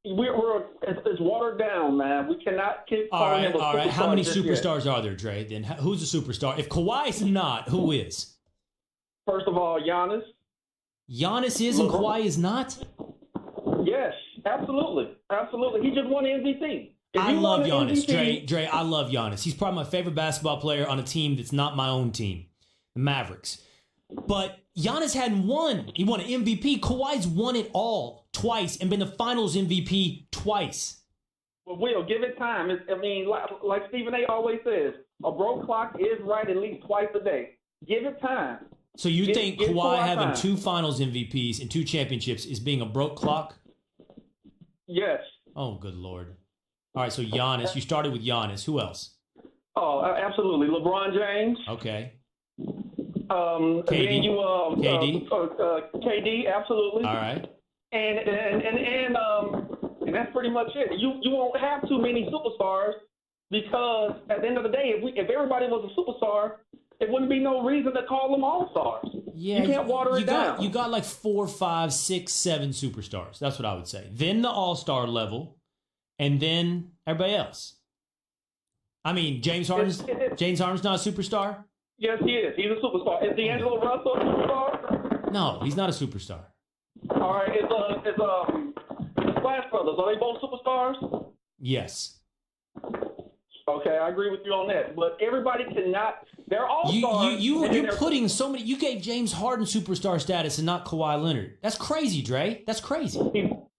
It's watered down, man. We cannot keep calling him a superstar. All right. How many superstars are there, Dre? Then who's a superstar? If Kawhi's not, who is? First of all, Giannis. Giannis is and Kawhi is not? Yes, absolutely. Absolutely. He just won the MVP. I love Giannis. Dre, I love Giannis. He's probably my favorite basketball player on a team that's not my own team, the Mavericks. But Giannis hadn't won. He won an MVP. Kawhi's won it all twice and been the finals MVP twice. Well, Will, give it time. Like Stephen A. always says, a broke clock is right at least twice a day. Give it time. So you think Kawhi having time. 2 Finals MVPs and 2 championships is being a broke clock? Yes. Oh, good Lord. All right, so Giannis. You started with Giannis. Who else? Oh, absolutely. LeBron James. Okay. KD. Then you, KD. KD, absolutely. All right. And that's pretty much it. You won't have too many superstars because at the end of the day, if everybody was a superstar, it wouldn't be no reason to call them all-stars. Yeah, you can't water it down. You got like 4, 5, 6, 7 superstars. That's what I would say. Then the all-star level, and then everybody else. I mean, James Harden's not a superstar? Yes, he is. He's a superstar. Is D'Angelo Russell a superstar? No, he's not a superstar. All right, the Splash Brothers, are they both superstars? Yes. Okay, I agree with you on that. But everybody cannot. They're all stars. You're putting so many. You gave James Harden superstar status and not Kawhi Leonard. That's crazy, Dre. That's crazy.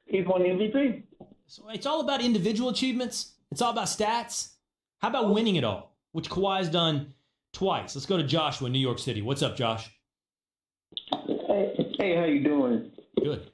He's won the MVP. So it's all about individual achievements. It's all about stats. How about winning it all, which Kawhi's done twice? Let's go to Joshua in New York City. What's up, Josh? Hey, how you doing? Good.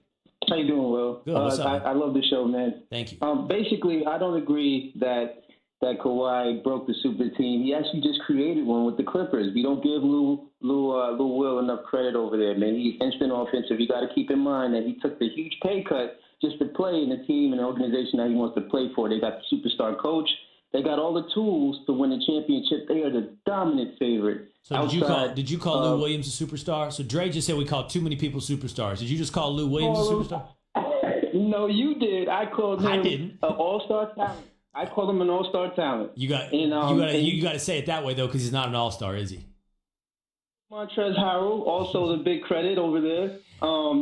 How you doing, Will? Good. What's up, I love the show, man. Thank you. Basically, I don't agree that Kawhi broke the super team. He actually just created one with the Clippers. We don't give Lou Will enough credit over there, man. He's instant offensive. You got to keep in mind that he took the huge pay cut just to play in a team and an organization that he wants to play for. They got the superstar coach. They got all the tools to win the championship. They are the dominant favorite. So did you call Lou Williams a superstar? So Dre just said we call too many people superstars. Did you just call Lou Williams a superstar? No, you did. I called him an all-star talent. I called him an all-star talent. You got to say it that way though, because he's not an all-star, is he? Montrezl Harrell, also the big credit over there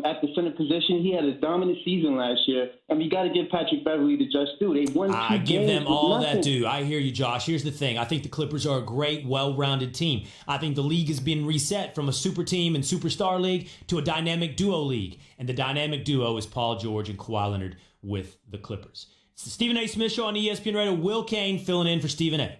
at the center position. He had a dominant season last year, and you got to give Patrick Beverly the just due. They won 2 games. I give them all that due. I hear you, Josh. Here's the thing. I think the Clippers are a great, well-rounded team. I think the league has been reset from a super team and superstar league to a dynamic duo league, and the dynamic duo is Paul George and Kawhi Leonard with the Clippers. It's the Stephen A. Smith Show on ESPN Radio. Will Cain filling in for Stephen A.